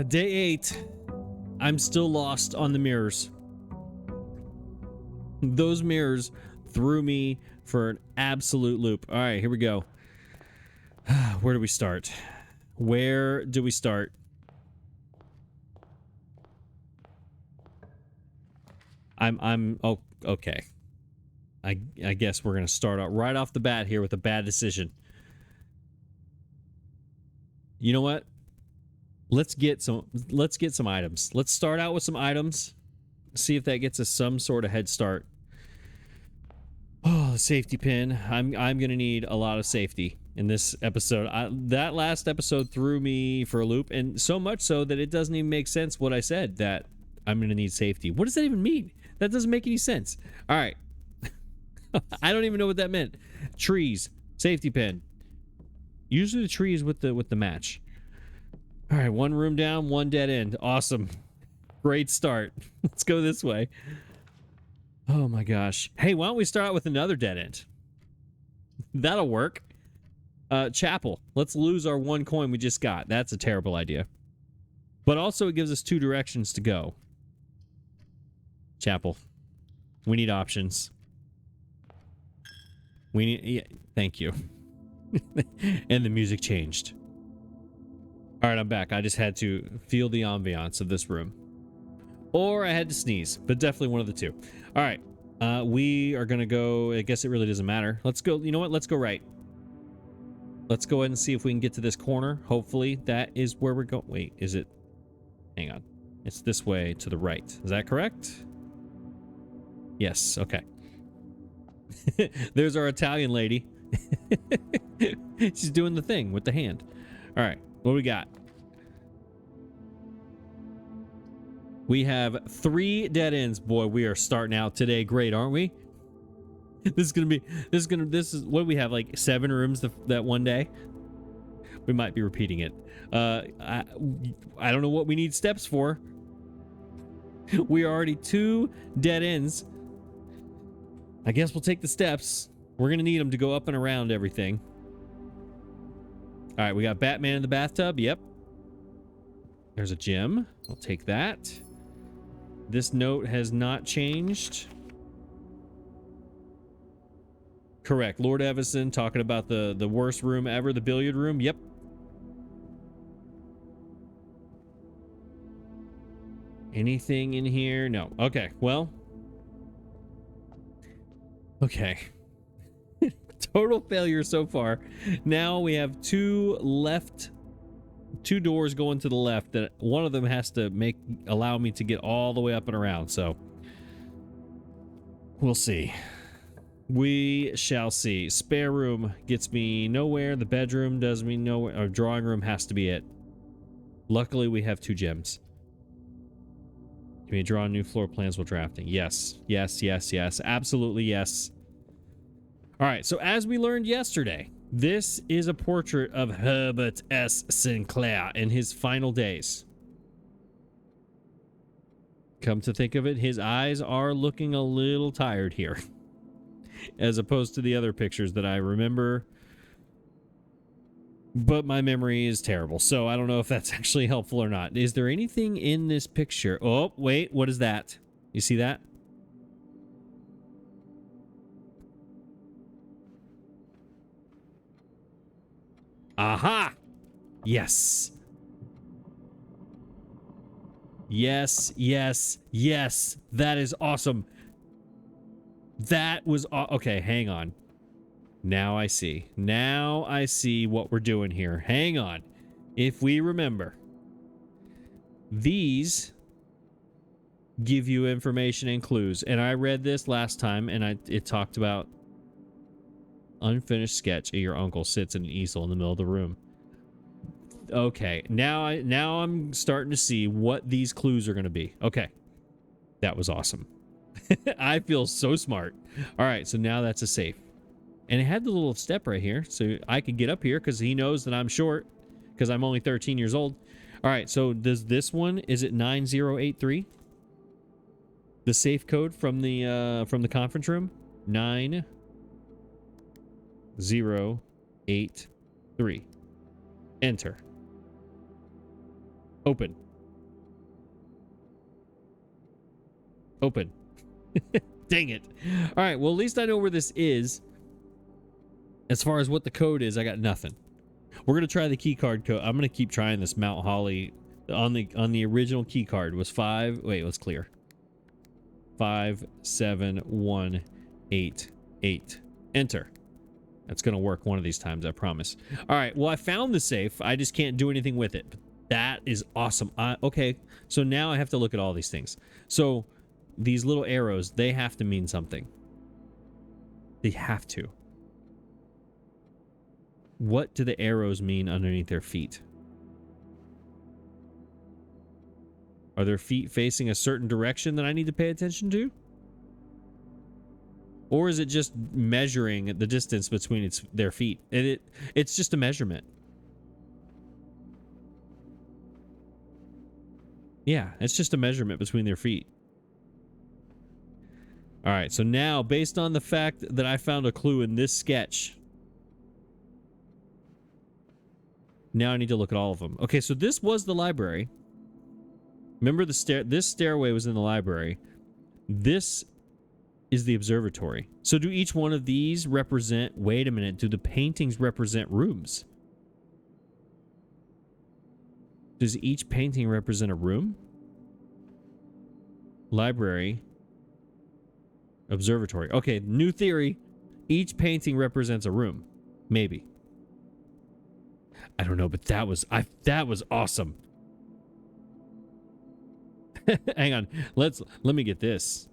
Day 8. I'm still lost on the mirrors. Those mirrors threw me for an absolute loop. All right, here we go. Where do we start? Where do we start? Oh, okay. I guess we're gonna start out right off the bat here with a bad decision. You know what? Let's get some items. Let's start out with some items. See if that gets us some sort of head start. Oh, the safety pin. I'm gonna need a lot of safety in this episode. That last episode threw me for a loop, and so much so that it doesn't even make sense what I said, that I'm gonna need safety. What does that even mean? That doesn't make any sense. All right. I don't even know what that meant. Trees, safety pin. Usually the trees with the match. All right, one room down, one dead end. Awesome. Great start. Let's go this way. Oh my gosh. Hey, why don't we start out with another dead end? That'll work. Chapel. Let's lose our 1 coin we just got. That's a terrible idea. But also it gives us 2 directions to go. Chapel. We need options. We need... Yeah, thank you. And the music changed. All right, I'm back. I just had to feel the ambiance of this room. Or I had to sneeze, but definitely one of the two. All right, we are going to go... I guess it really doesn't matter. Let's go... You know what? Let's go right. Let's go ahead and see if we can get to this corner. Hopefully that is where we're going. Wait, is it... Hang on. It's this way to the right. Is that correct? Yes, okay. There's our Italian lady. She's doing the thing with the hand. All right, what do we got? We have 3 dead ends. Boy, we are starting out today great, aren't we? This is what do we have, like 7 rooms that one day? We might be repeating it. I don't know what we need steps for. We are already 2 dead ends. I guess we'll take the steps. We're gonna need them to go up and around everything. All right, we got Batman in the bathtub. Yep. There's a gym. I'll take that. This note has not changed. Correct. Lord Evison talking about the worst room ever, the billiard room. Yep. Anything in here? No. Okay, well. Okay. Total failure so far. Now we have 2 doors going to the left that one of them has to allow me to get all the way up and around. So we'll see. We shall see. Spare room gets me nowhere. The bedroom does me nowhere. Our drawing room has to be it. Luckily, we have 2 gems. Can we draw new floor plans while drafting? Yes. Yes, yes, yes. Absolutely yes. All right, so as we learned yesterday, this is a portrait of Herbert S. Sinclair in his final days. Come to think of it, his eyes are looking a little tired here, as opposed to the other pictures that I remember. But my memory is terrible, so I don't know if that's actually helpful or not. Is there anything in this picture? Oh, wait, what is that? You see that? Aha! Yes. Yes, yes, yes. That is awesome. That was... Okay, hang on. Now I see. Now I see what we're doing here. Hang on. If we remember, these give you information and clues. And I read this last time, and it talked about unfinished sketch of your uncle sits in an easel in the middle of the room. Okay, now I'm starting to see what these clues are going to be. Okay, that was awesome. I feel so smart. All right, so now that's a safe. And it had the little step right here, so I could get up here because he knows that I'm short because I'm only 13 years old. All right, so does this one, is it 9083? The safe code from the conference room? 9083. Enter. Open. Open. Dang it. All right, well, at least I know where this is. As far as what the code is, I got nothing. We're going to try the key card code. I'm going to keep trying this Mount Holly. On the original key card was 5. Wait, let's clear. 57188. Enter. That's going to work one of these times, I promise. All right, well, I found the safe. I just can't do anything with it. That is awesome. Okay, so now I have to look at all these things. So these little arrows, they have to mean something. They have to. What do the arrows mean underneath their feet? Are their feet facing a certain direction that I need to pay attention to? Or is it just measuring the distance between their feet? It's just a measurement. Yeah, it's just a measurement between their feet. All right, so now, based on the fact that I found a clue in this sketch, now I need to look at all of them. Okay, so this was the library. Remember this stairway was in the library. This is the observatory. So do each one of these represent... Wait a minute. Do the paintings represent rooms? Does each painting represent a room? Library. Observatory. Okay, new theory. Each painting represents a room. Maybe. I don't know, but that was awesome. Hang on. Let me get this.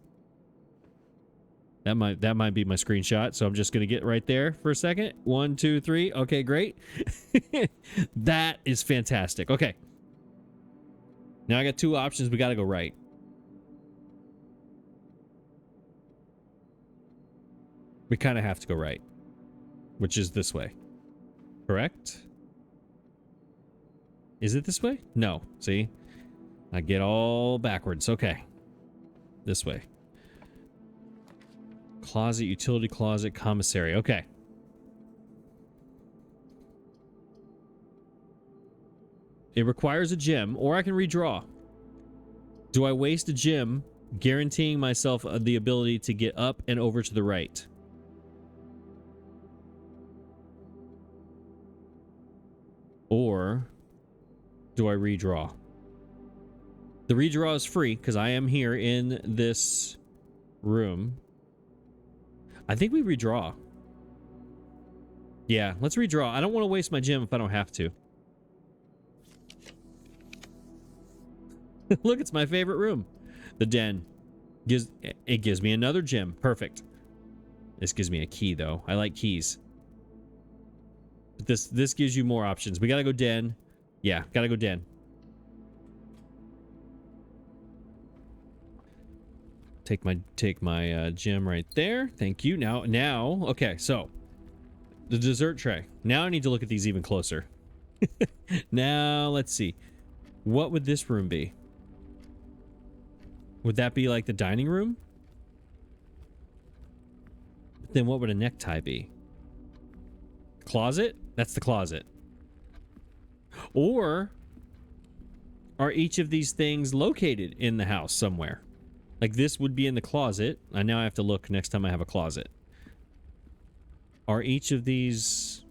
That might be my screenshot, so I'm just going to get right there for a second. 1, 2, 3. Okay, great. That is fantastic. Okay. Now I got two options. We got to go right. We kind of have to go right, which is this way. Correct? Is it this way? No. See? I get all backwards. Okay. This way. Closet, utility closet, commissary. Okay. It requires a gem, or I can redraw. Do I waste a gem, guaranteeing myself the ability to get up and over to the right? Or do I redraw? The redraw is free because I am here in this room. I think we redraw. Yeah, let's redraw. I don't want to waste my gem if I don't have to. Look, it's my favorite room. The den. It gives me another gem. Perfect. This gives me a key, though. I like keys. But this gives you more options. We gotta go den. Yeah, gotta go den. Take my gem right there. Thank you. Now, okay, so the dessert tray. Now I need to look at these even closer. Now, let's see. What would this room be? Would that be like the dining room? Then what would a necktie be? Closet? That's the closet. Or are each of these things located in the house somewhere? Like this would be in the closet. I now have to look next time I have a closet. Are each of these...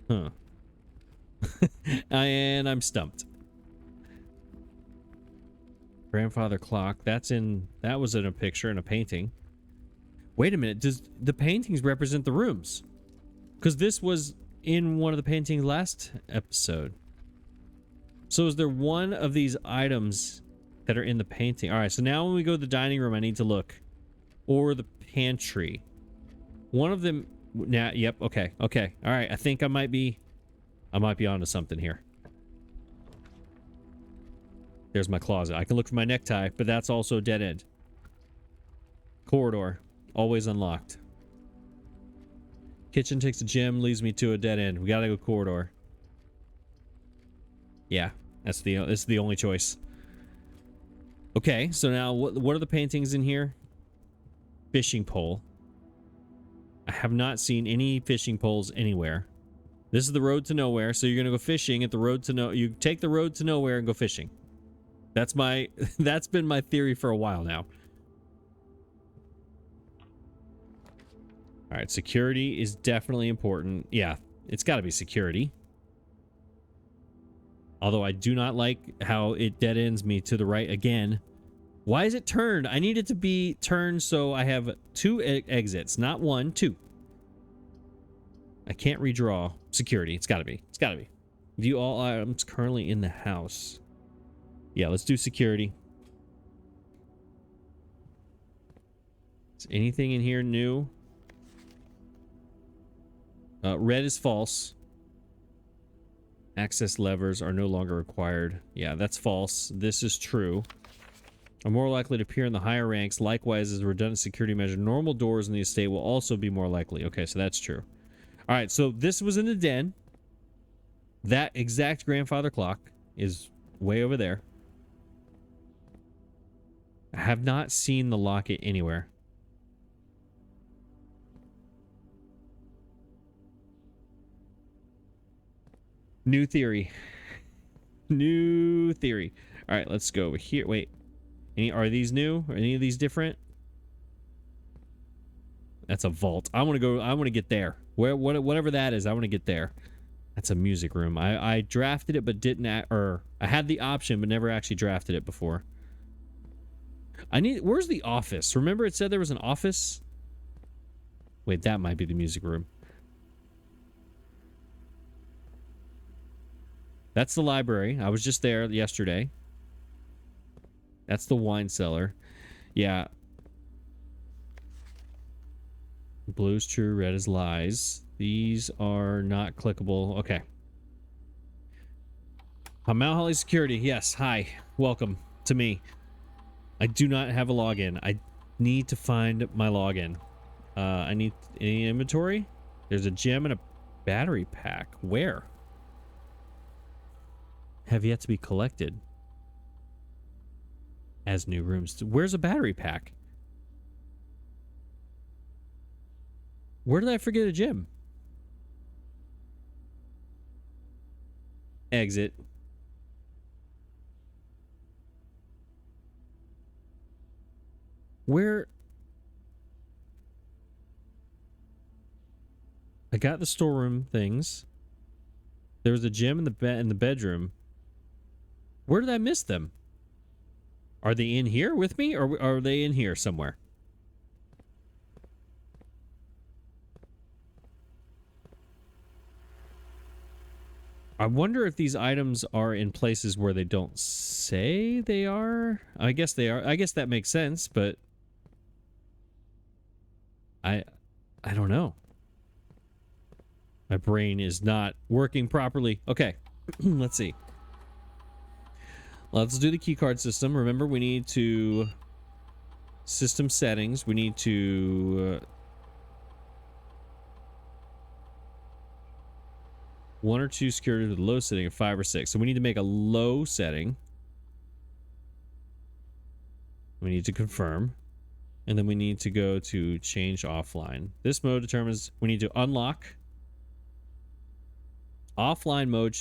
Huh. And I'm stumped. Grandfather clock. That was in a picture in a painting. Wait a minute. Does the paintings represent the rooms? Because this was in one of the paintings last episode. So is there one of these items that are in the painting? All right, so now when we go to the dining room, I need to look. Or the pantry. One of them... Now, yep, okay. All right, I think I might be onto something here. There's my closet. I can look for my necktie, but that's also a dead end. Corridor. Always unlocked. Kitchen takes a gem, leads me to a dead end. We gotta go corridor. Yeah, this is the only choice. Okay, so now what are the paintings in here? Fishing pole. I have not seen any fishing poles anywhere. This is the road to nowhere, so you're going to go fishing at the road to no. You take the road to nowhere and go fishing. That's my. That's been my theory for a while now. All right, security is definitely important. Yeah, it's got to be security. Although I do not like how it dead ends me to the right again. Why is it turned? I need it to be turned so I have 2 exits, not 1, 2. I can't redraw security. It's got to be. It's got to be. View all items currently in the house. Yeah, let's do security. Is anything in here new? Red is false. Access levers are no longer required. Yeah, that's false. This is true. Are more likely to appear in the higher ranks. Likewise, as a redundant security measure, normal doors in the estate will also be more likely. Okay, so that's true. All right, so this was in the den. That exact grandfather clock is way over there. I have not seen the locket anywhere. New theory. New theory. All right, let's go over here. Wait. Are these new? Are any of these different? That's a vault. I want to go. I want to get there. Whatever that is, I want to get there. That's a music room. I drafted it, but didn't. Or I had the option, but never actually drafted it before. Where's the office? Remember, it said there was an office. Wait, that might be the music room. That's the library. I was just there yesterday. That's the wine cellar. Yeah. Blue is true, red is lies. These are not clickable. Okay. Mount Holly Security. Yes. Hi. Welcome to me. I do not have a login. I need to find my login. I need any inventory. There's a gem and a battery pack. Where? Have yet to be collected. As new rooms. Where's a battery pack? Where did I forget a gem? Exit. Where? I got the storeroom things. There was a gem in the bedroom. Where did I miss them? Are they in here with me, or are they in here somewhere? I wonder if these items are in places where they don't say they are. I guess they are. I guess that makes sense, but I don't know. My brain is not working properly. Okay, let's see. Let's do the keycard system. Remember, we need to system settings. We need to 1 or 2 security with a low setting of 5 or 6. So we need to make a low setting. We need to confirm. And then we need to go to change offline. This mode determines we need to unlock. Offline mode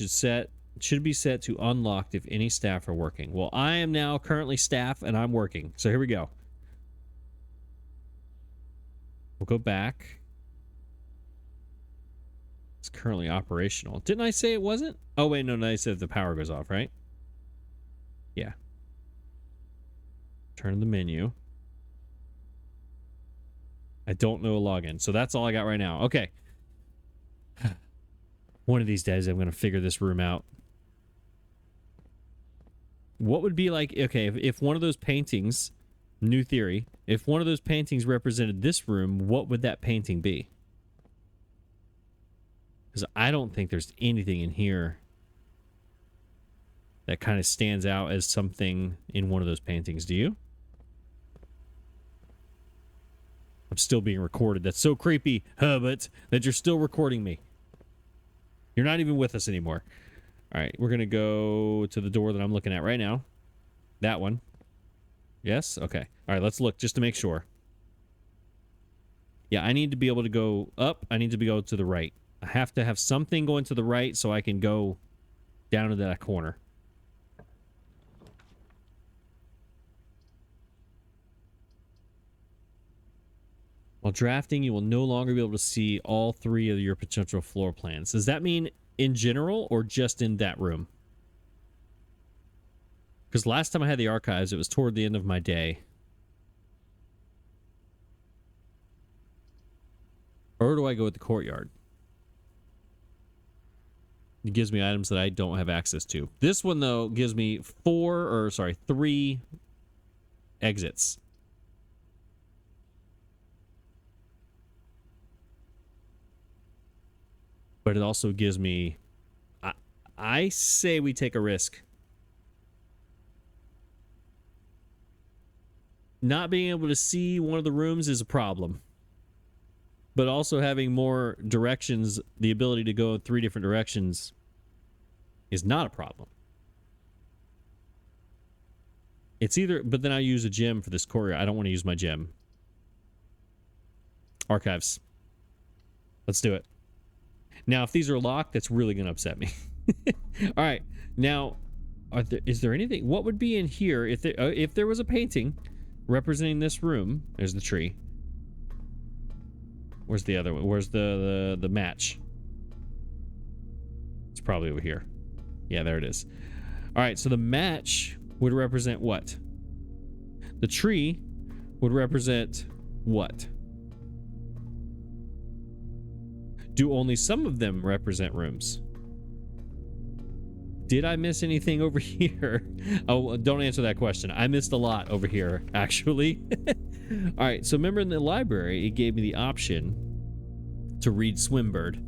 should be set to unlocked if any staff are working. Well, I am now currently staff and I'm working. So here we go. We'll go back. It's currently operational. Didn't I say it wasn't? Oh, wait, no, I said the power goes off, right? Yeah. Turn the menu. I don't know a login. So that's all I got right now. Okay. One of these days, I'm going to figure this room out. What would be like, okay, if one of those paintings, new theory, if one of those paintings represented this room, what would that painting be? Because I don't think there's anything in here that kind of stands out as something in one of those paintings. Do you? I'm still being recorded. That's so creepy, Herbert, that you're still recording me. You're not even with us anymore. All right, we're going to go to the door that I'm looking at right now. That one. Yes? Okay. All right, let's look just to make sure. Yeah, I need to be able to go up. I need to be able to the right. I have to have something going to the right so I can go down to that corner. While drafting, you will no longer be able to see all 3 of your potential floor plans. Does that mean in general or just in that room? Because last time I had the archives, it was toward the end of my day. Or do I go with the courtyard? It gives me items that I don't have access to. This one, though, gives me 3 exits. But it also gives me... I say we take a risk. Not being able to see one of the rooms is a problem. But also having more directions, the ability to go in 3 different directions, is not a problem. It's either... But then I use a gem for this courier. I don't want to use my gem. Archives. Let's do it. Now, if these are locked, that's really going to upset me. All right. Now, is there anything... What would be in here if there was a painting representing this room? There's the tree. Where's the other one? Where's the match? It's probably over here. Yeah, there it is. All right, so the match would represent what? The tree would represent what? Do only some of them represent rooms? Did I miss anything over here? Oh, don't answer that question. I missed a lot over here, actually. All right, so remember in the library, it gave me the option to read Swimbird.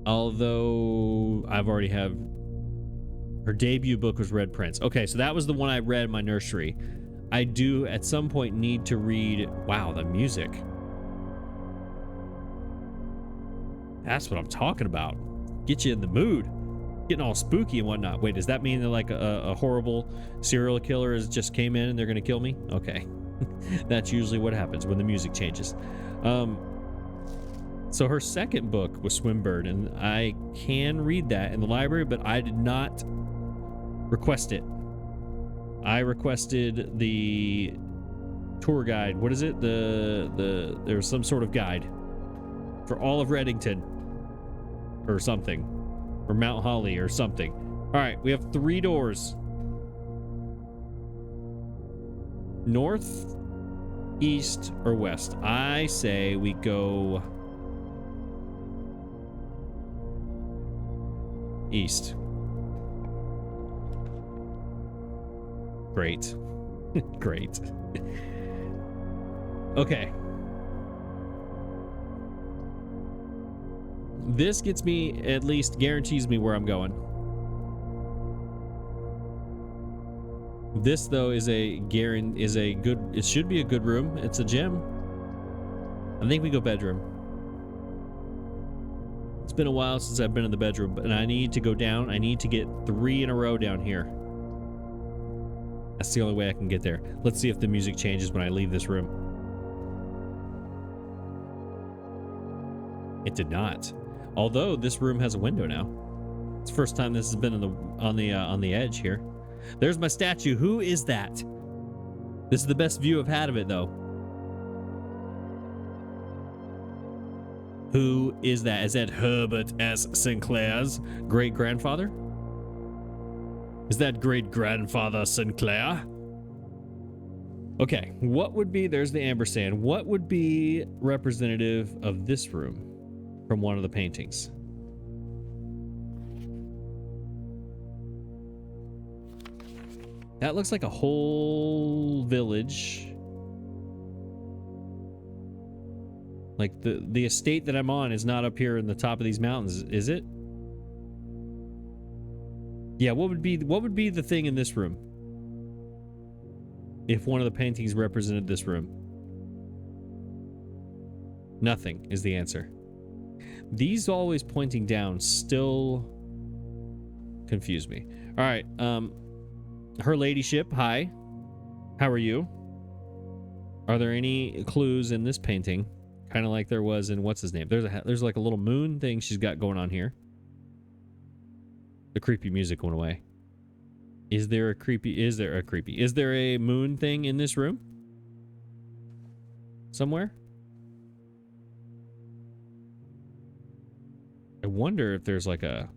Although I've already have... Her debut book was Red Prince. Okay, so that was the one I read in my nursery. I do at some point need to read... Wow, the music. That's what I'm talking about. Get you in the mood. Getting all spooky and whatnot. Wait, does that mean that like a horrible serial killer has just came in and they're going to kill me? Okay. That's usually what happens when the music changes. So her second book was Swimbird, and I can read that in the library, but I did not request it. I requested the tour guide. What is it? There was some sort of guide for all of Reddington or something, or Mount Holly or something. All right, we have 3 doors. North, east, or west? I say we go east. Great. Great. Okay. This gets me, at least guarantees me where I'm going. This though is a good, it should be a good room. It's a gem. I think we go bedroom. It's been a while since I've been in the bedroom, and I need to go down. I need to get 3 in a row down here. That's the only way I can get there. Let's see if the music changes when I leave this room. It did not. Although this room has a window now. It's the first time this has been on the edge here. There's my statue. Who is that? This is the best view I've had of it, though. Who is that? Is that Herbert S. Sinclair's great-grandfather? Is that great-grandfather Sinclair? Okay, what would be... There's the ampersand. What would be representative of this room from one of the paintings? That looks like a whole village. Like the estate that I'm on is not up here in the top of these mountains, is it? Yeah, what would be the thing in this room? If one of the paintings represented this room. Nothing is the answer. These always pointing down still confuse me. All right, Her ladyship, hi. How are you? Are there any clues in this painting? Kind of like there was in what's his name. There's like a little moon thing she's got going on here. The creepy music went away. Is there a moon thing in this room? Somewhere? I wonder if there's like a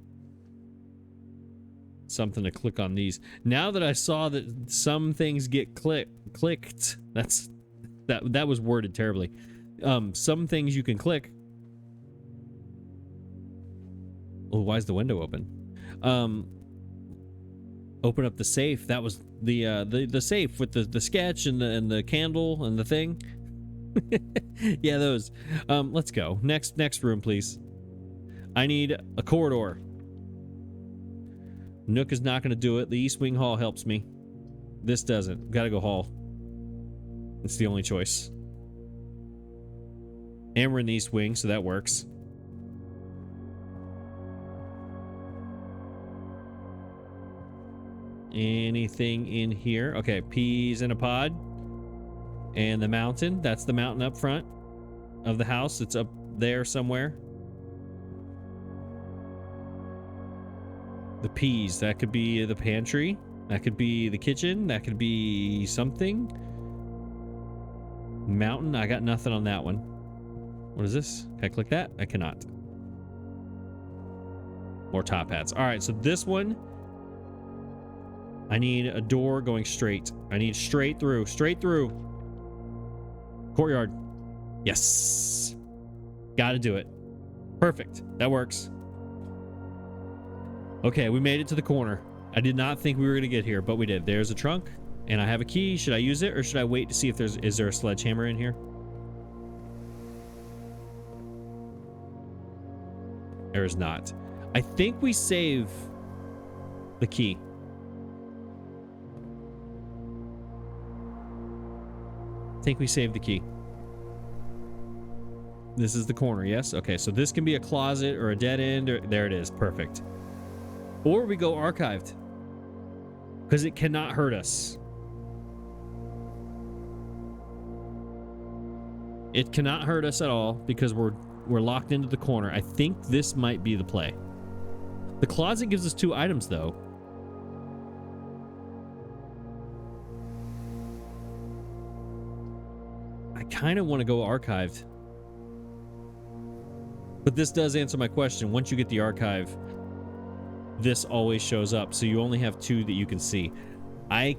something to click on these. Now that I saw that some things get clicked, that was worded terribly. Some things you can click. Oh, why is the window open? Open up the safe. That was the safe with the sketch and the candle and the thing. Yeah, those. Let's go. Next room, please. I need a corridor. Nook is not going to do it. The East Wing Hall helps me. This doesn't. Gotta go hall. It's the only choice. And we're in the East Wing, so that works. Anything in here? Okay, peas in a pod. And the mountain. That's the mountain up front of the house. It's up there somewhere. The peas. That could be the pantry. That could be the kitchen. That could be something. Mountain. I got nothing on that one. What is this? Can I click that? I cannot. More top hats. All right, so this one, I need a door going straight. I need straight through. Courtyard. Yes. Gotta do it. Perfect. That works. Okay, we made it to the corner. I did not think we were gonna get here, but we did. There's a trunk, and I have a key. Should I use it, or should I wait to see if is there a sledgehammer in here? There is not. I think we save the key. I think we saved the key. This is the corner, yes? Okay, so this can be a closet or a dead end. Or, there it is. Perfect. Or we go archived. Because it cannot hurt us. It cannot hurt us at all because we're locked into the corner. I think this might be the play. The closet gives us 2 items, though. I kind of want to go archived. But this does answer my question. Once you get the archive, this always shows up. So you only have 2 that you can see. I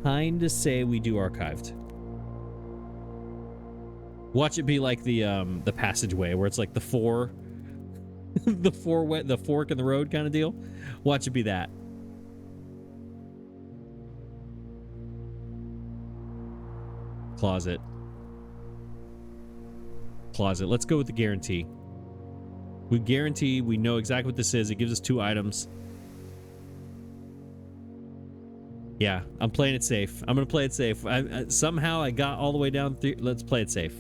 kind of say we do archived. Watch it be like the passageway where it's like the fork in the road kind of deal. Watch it be that. Closet. Let's go with the guarantee. We guarantee we know exactly what this is. It gives us 2 items. Yeah, I'm playing it safe. I'm gonna play it safe. Somehow I got all the way down. Let's play it safe.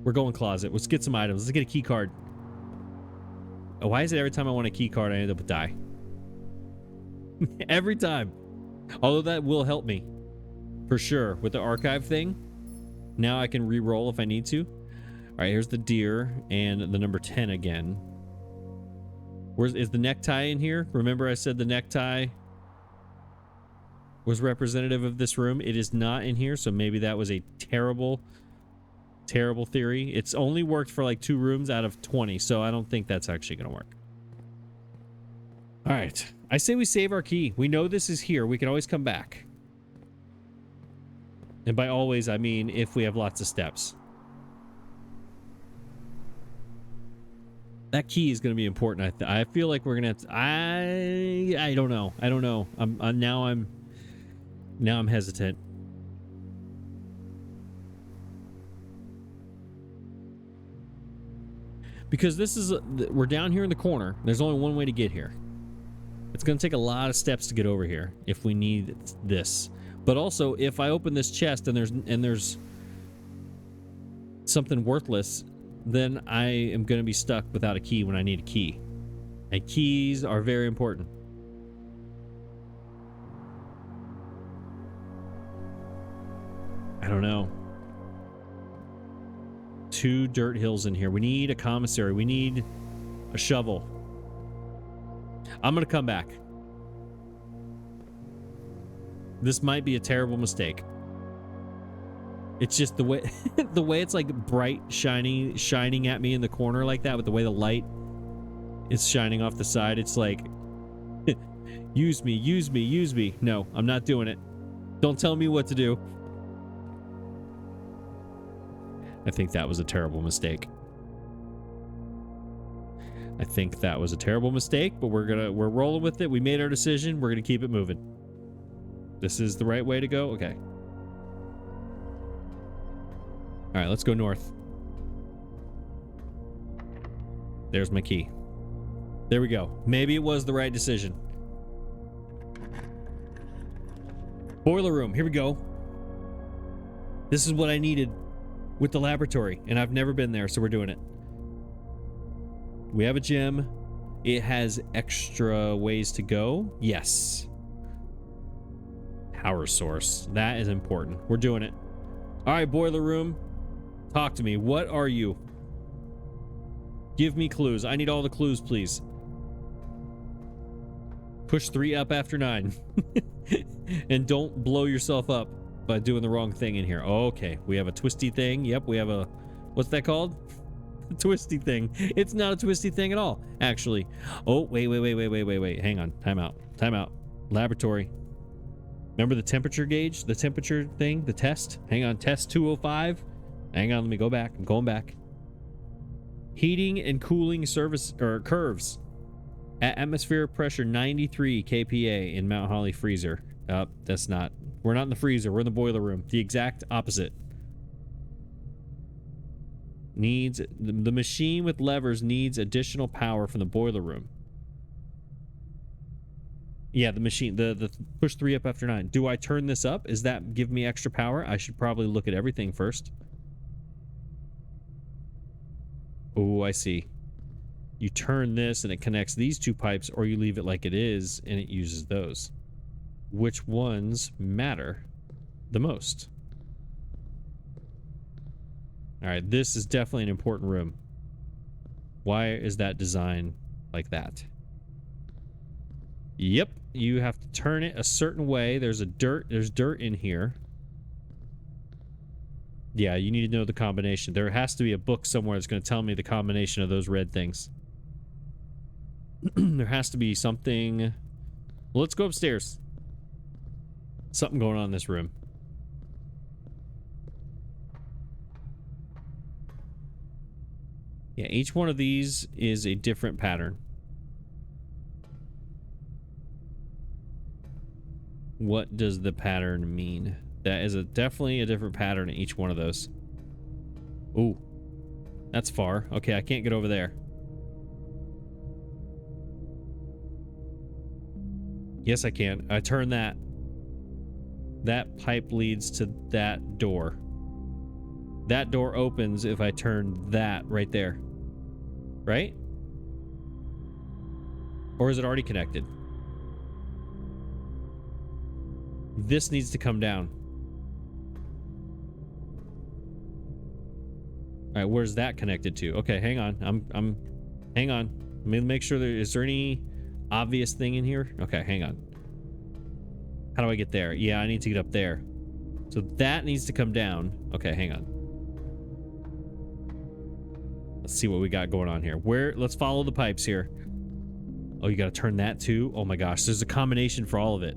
We're going closet. Let's get some items. Let's get a key card. Oh, why is it every time I want a key card, I end up with die? Every time. Although that will help me. For sure. With the archive thing. Now I can re-roll if I need to. Alright, here's the deer and the number 10 again. Is the necktie in here? Remember I said the necktie was representative of this room? It is not in here, so maybe that was a terrible theory. It's only worked for like 2 rooms out of 20, so I don't think that's actually going to work. All right. I say we save our key. We know this is here. We can always come back. And by always, I mean if we have lots of steps. That key is going to be important. I feel like we're going to have to... I don't know. Now I'm hesitant. Because this is... we're down here in the corner. There's only one way to get here. It's going to take a lot of steps to get over here if we need this. But also, if I open this chest and there's something worthless, then I am going to be stuck without a key when I need a key. And keys are very important. I don't know. 2 dirt hills in here. We need a commissary. We need a shovel. I'm gonna come back. This might be a terrible mistake. It's just the way the way it's like bright, shining at me in the corner like that, with the way the light is shining off the side. It's like, use me, use me, use me. No, I'm not doing it. Don't tell me what to do. I think that was a terrible mistake. I think that was a terrible mistake, but we're rolling with it. We made our decision. We're gonna keep it moving. This is the right way to go. Okay. All right, let's go north. There's my key. There we go. Maybe it was the right decision. Boiler room. Here we go. This is what I needed with the laboratory, and I've never been there, so we're doing it. We have a gym. It has extra ways to go. Yes. Power source. That is important. We're doing it. All right, boiler room. Talk to me. What are you? Give me clues. I need all the clues, please. Push 3 up after 9. And don't blow yourself up by doing the wrong thing in here. Okay, we have a twisty thing. Yep, we have a... What's that called? A twisty thing. It's not a twisty thing at all, actually. Oh, wait. Hang on. Time out. Laboratory. Remember the temperature gauge? The temperature thing? The test? Hang on. Test 205. Hang on. Let me go back. I'm going back. Heating and cooling service or curves. At atmospheric pressure 93 kPa in Mount Holly freezer. That's not. We're not in the freezer. We're in the boiler room. The exact opposite. Needs the machine with levers needs additional power from the boiler room. Yeah, the machine. The push 3 up after 9. Do I turn this up? Is that give me extra power? I should probably look at everything first. Oh, I see. You turn this and it connects these 2 pipes, or you leave it like it is and it uses those. Which ones matter the most? All right, this is definitely an important room. Why is that designed like that? Yep, you have to turn it a certain way. There's dirt in here. Yeah, you need to know the combination. There has to be a book somewhere that's going to tell me the combination of those red things. There has to be something. Well, let's go upstairs. Something going on in this room. Yeah, each one of these is a different pattern. What does the pattern mean? That is definitely a different pattern in each one of those. Ooh, that's far. Okay, I can't get over there. Yes, I can. I turn that. That pipe leads to that door. That door opens if I turn that right there. Right? Or is it already connected? This needs to come down. All right, where's that connected to? Okay, hang on. Hang on. Let me make sure is there any obvious thing in here? Okay, hang on. How do I get there? Yeah, I need to get up there. So that needs to come down. Okay, hang on. Let's see what we got going on here. Let's follow the pipes here. Oh, you got to turn that too? Oh my gosh, there's a combination for all of it.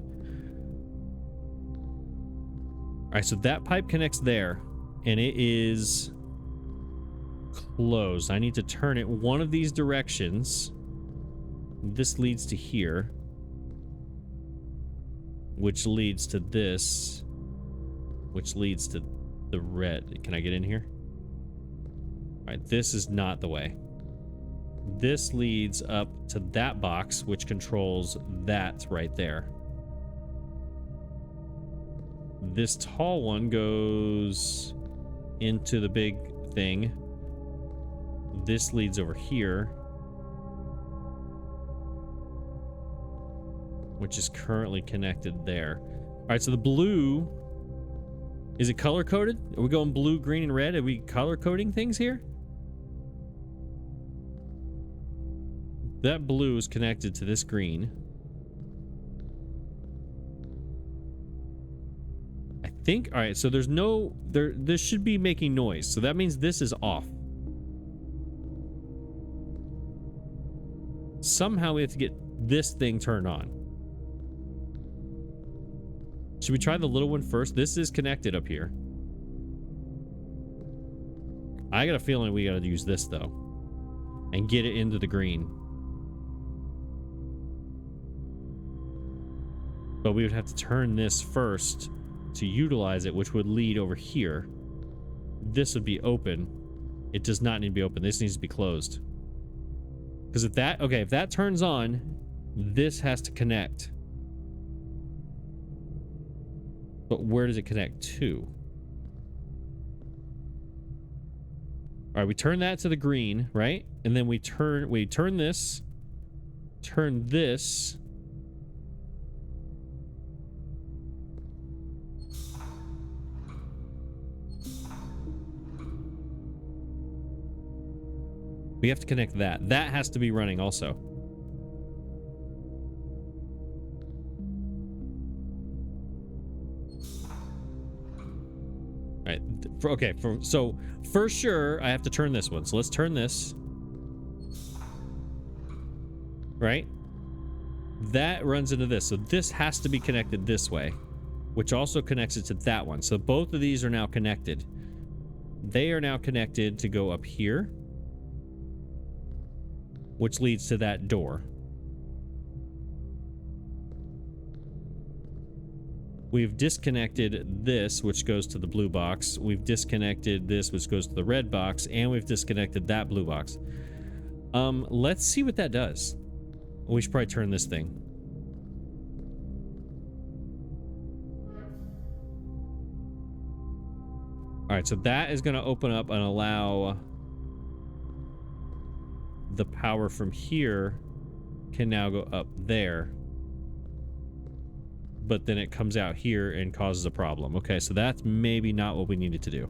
All right, so that pipe connects there, and it is closed. I need to turn it one of these directions. This leads to here, which leads to this, which leads to the red. Can I get in here? All right, this is not the way. This leads up to that box, which controls that right there. This tall one goes into the big thing. This leads over here, which is currently connected there. All right, so the blue Is it color coded? Are we going blue, green, and red? Are we color coding things here? That blue is connected to this green. I think, all right, so there's no, this should be making noise. So that means this is off. Somehow we have to get this thing turned on. Should we try the little one first? This is connected up here. I got a feeling we got to use this though and get it into the green. But we would have to turn this first to utilize it, which would lead over here. This would be open. It does not need to be open. This needs to be closed. Because if that, okay, if that turns on, this has to connect. But where does it connect to? All right, we turn that to the green, right? And then we turn this, turn this. We have to connect that. That has to be running also. All right. So for sure, I have to turn this one. So let's turn this. Right? That runs into this. So this has to be connected this way, which also connects it to that one. So both of these are now connected. They are now connected to go up here, which leads to that door. We've disconnected this, which goes to the blue box. We've disconnected this, which goes to the red box, and we've disconnected that blue box. Let's see what that does. We should probably turn this thing. All right, so that is going to open up and allow the power from here can now go up there. But then it comes out here and causes a problem. Okay, so that's maybe not what we needed to do.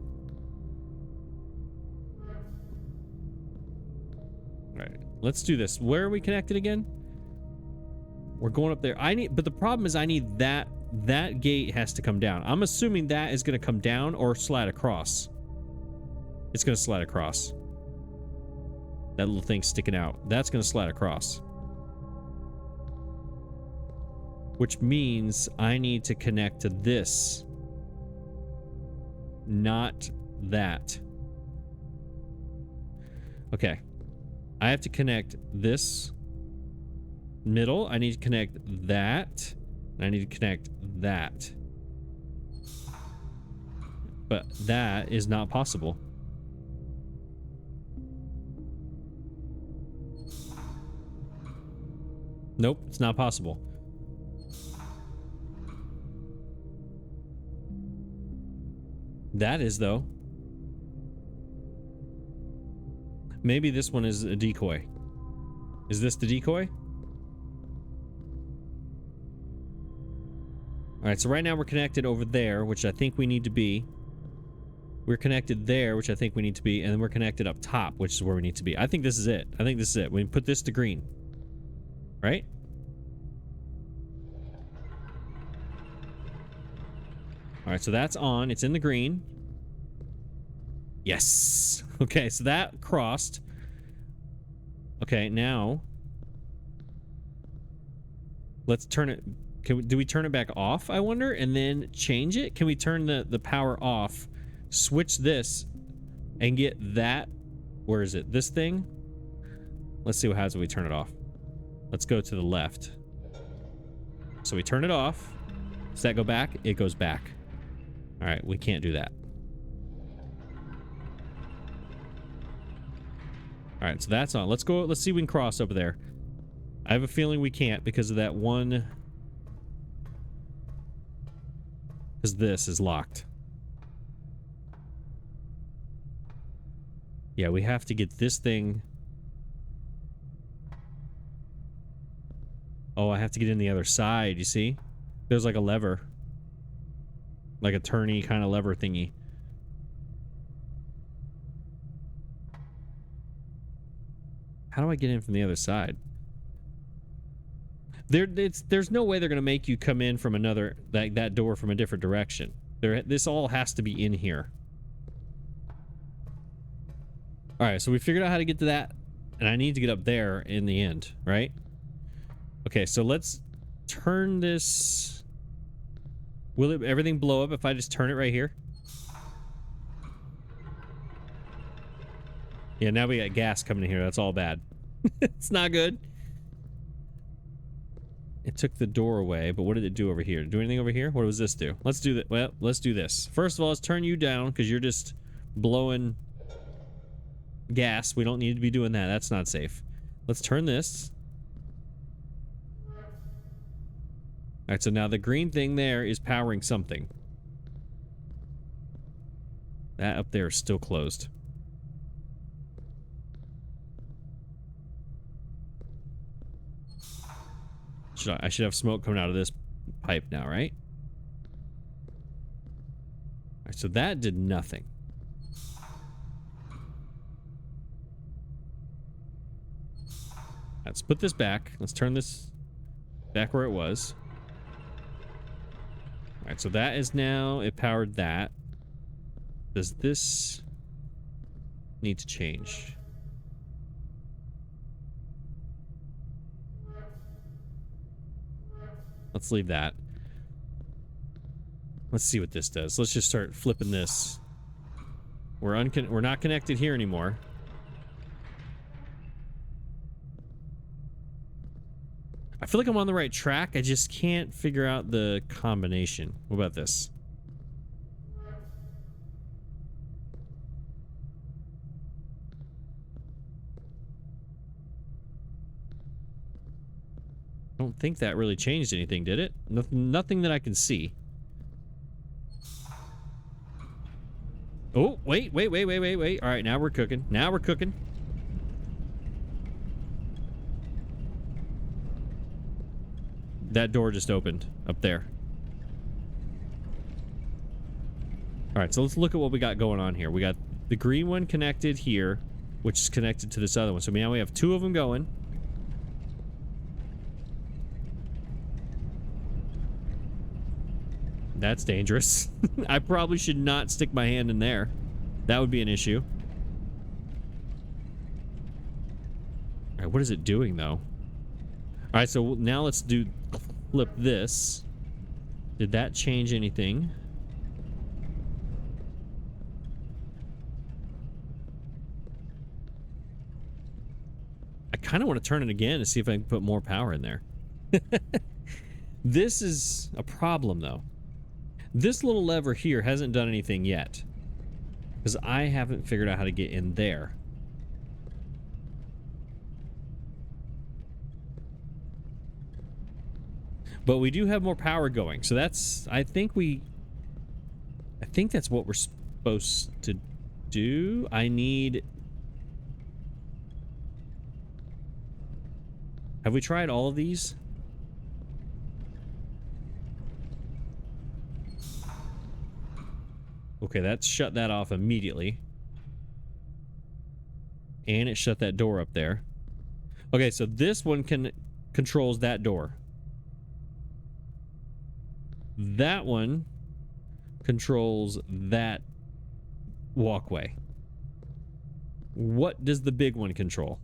All right, let's do this. Where are we connected again? We're going up there. But the problem is I need that gate has to come down. I'm assuming that is going to come down or slide across. It's going to slide across. That little thing sticking out. That's going to slide across. Which means I need to connect to this. Not that. Okay. I have to connect this middle. I need to connect that. And I need to connect that. But that is not possible. Nope, it's not possible. That is, though. Maybe this one is a decoy. Is this the decoy? All right, so right now we're connected over there, which I think we need to be. We're connected there, which I think we need to be, and then we're connected up top, which is where we need to be. I think this is it. I think this is it. We put this to green. Right? All right, so that's on. It's in the green. Yes. Okay, so that crossed. Okay, now let's turn it. Do we turn it back off, I wonder, and then change it? Can we turn the power off, switch this, and get that? Where is it? This thing? Let's see what happens when we turn it off. Let's go to the left. So we turn it off. Does that go back? It goes back. All right, we can't do that. All right, so that's on. Let's go. Let's see if we can cross over there. I have a feeling we can't because of that one. Because this is locked. Yeah, we have to get this thing. Oh, I have to get in the other side, you see? There's like a lever. Like a turny kind of lever thingy. How do I get in from the other side? There's no way they're going to make you come in from another, that door from a different direction. This all has to be in here. All right, so we figured out how to get to that, and I need to get up there in the end, right? Okay, so let's turn this. Will everything blow up if I just turn it right here? Yeah, now we got gas coming in here. That's all bad. It's not good. It took the door away, but what did it do over here? Do anything over here? What does this do? Let's do that. Well, let's do this. First of all, let's turn you down because you're just blowing gas. We don't need to be doing that. That's not safe. Let's turn this. All right, so now the green thing there is powering something. That up there is still closed. I should have smoke coming out of this pipe now, right? All right, so that did nothing. Let's put this back. Let's turn this back where it was. All right, so that is now, it powered that. Does this need to change? Let's leave that. Let's see what this does. Let's just start flipping this. We're not connected here anymore. I feel like I'm on the right track. I just can't figure out the combination. What about this? I don't think that really changed anything, did it? Nothing that I can see. Oh, wait. All right, now we're cooking. Now we're cooking. That door just opened up there. All right, so let's look at what we got going on here. We got the green one connected here, which is connected to this other one. So now we have two of them going. That's dangerous. I probably should not stick my hand in there. That would be an issue. All right, what is it doing, though? All right, so now let's flip this. Did that change anything? I kind of want to turn it again to see if I can put more power in there. This is a problem, though. This little lever here hasn't done anything yet, because I haven't figured out how to get in there. But we do have more power going, so that's, I think that's what we're supposed to do. Have we tried all of these? Okay, that's shut that off immediately. And it shut that door up there. Okay, so this one controls that door. That one controls that walkway. What does the big one control?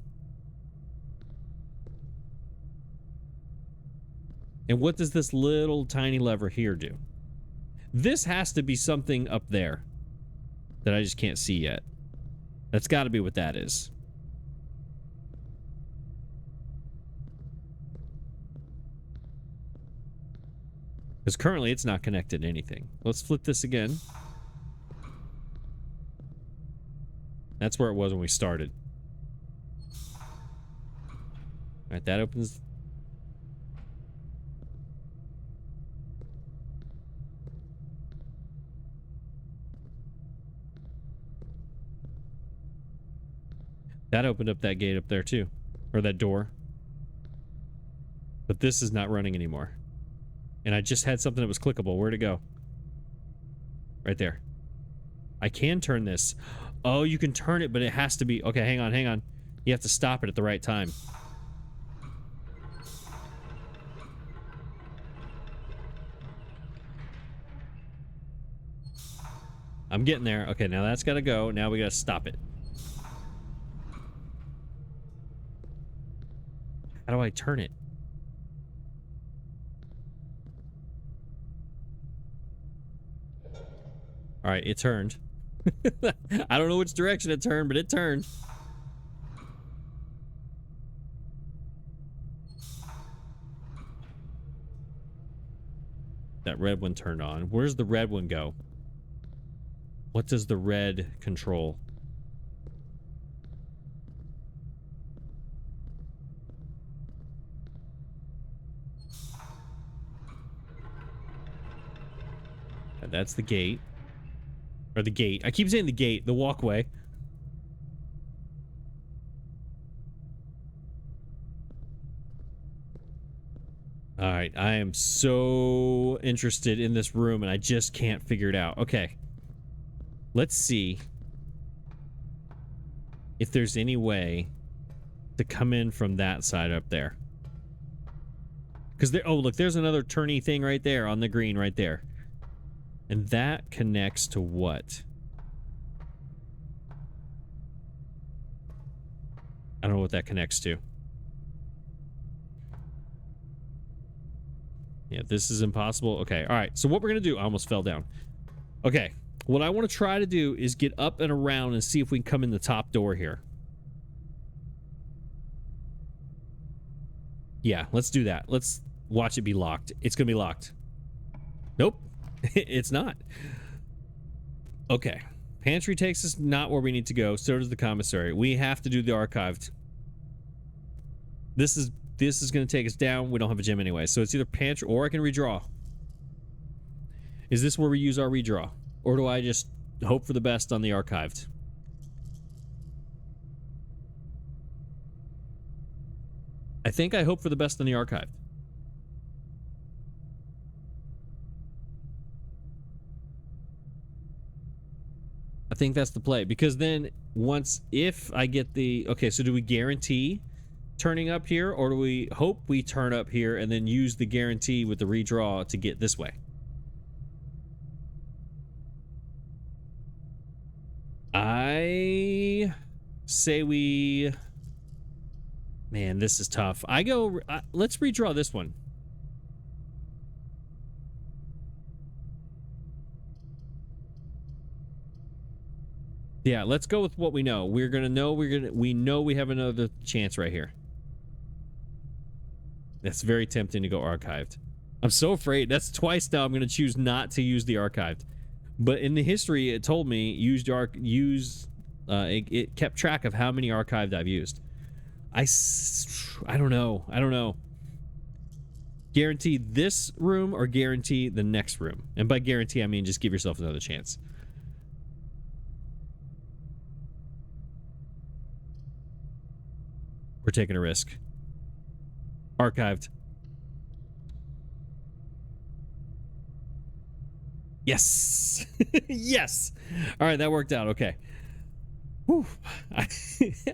And what does this little tiny lever here do? This has to be something up there that I just can't see yet. That's got to be what that is. Because currently it's not connected to anything. Let's flip this again. That's where it was when we started. All right, that opens. That opened up that gate up there too. Or that door. But this is not running anymore. And I just had something that was clickable. Where'd it go? Right there. I can turn this. Oh, you can turn it, but it has to be... Okay, hang on, hang on. You have to stop it at the right time. I'm getting there. Okay, now that's got to go. Now we got to stop it. How do I turn it? All right, it turned. I don't know which direction it turned, but it turned. That red one turned on. Where's the red one go? What does the red control? That's the gate. Or the gate. I keep saying the gate, the walkway. All right, I am so interested in this room and I just can't figure it out. Okay. Let's see if there's any way to come in from that side up there. Because there, oh, look, there's another turny thing right there on the green right there. And that connects to what? I don't know what that connects to. Yeah, this is impossible. Okay, all right. So what we're going to do... I almost fell down. Okay, what I want to try to do is get up and around and see if we can come in the top door here. Yeah, let's do that. Let's watch it be locked. It's going to be locked. Nope. It's not. Okay. Pantry takes us not where we need to go. So does the commissary. We have to do the archived. This is going to take us down. We don't have a gym anyway. So it's either pantry or I can redraw. Is this where we use our redraw? Or do I just hope for the best on the archived? I think I hope for the best on the archived. I think that's the play, because then if I get the... Okay, so do we guarantee turning up here, or do we hope we turn up here and then use the guarantee with the redraw to get this way? I say we... Man, this is tough. I go... let's redraw this one. Yeah, let's go with what we know. We know we have another chance right here. That's very tempting to go archived. I'm so afraid. That's twice now I'm going to choose not to use the archived. But in the history, it told me it kept track of how many archived I've used. I don't know. I don't know. Guarantee this room or guarantee the next room? And by guarantee, I mean just give yourself another chance. We're taking a risk. Archived. Yes. Yes. All right, that worked out. Okay. Whew.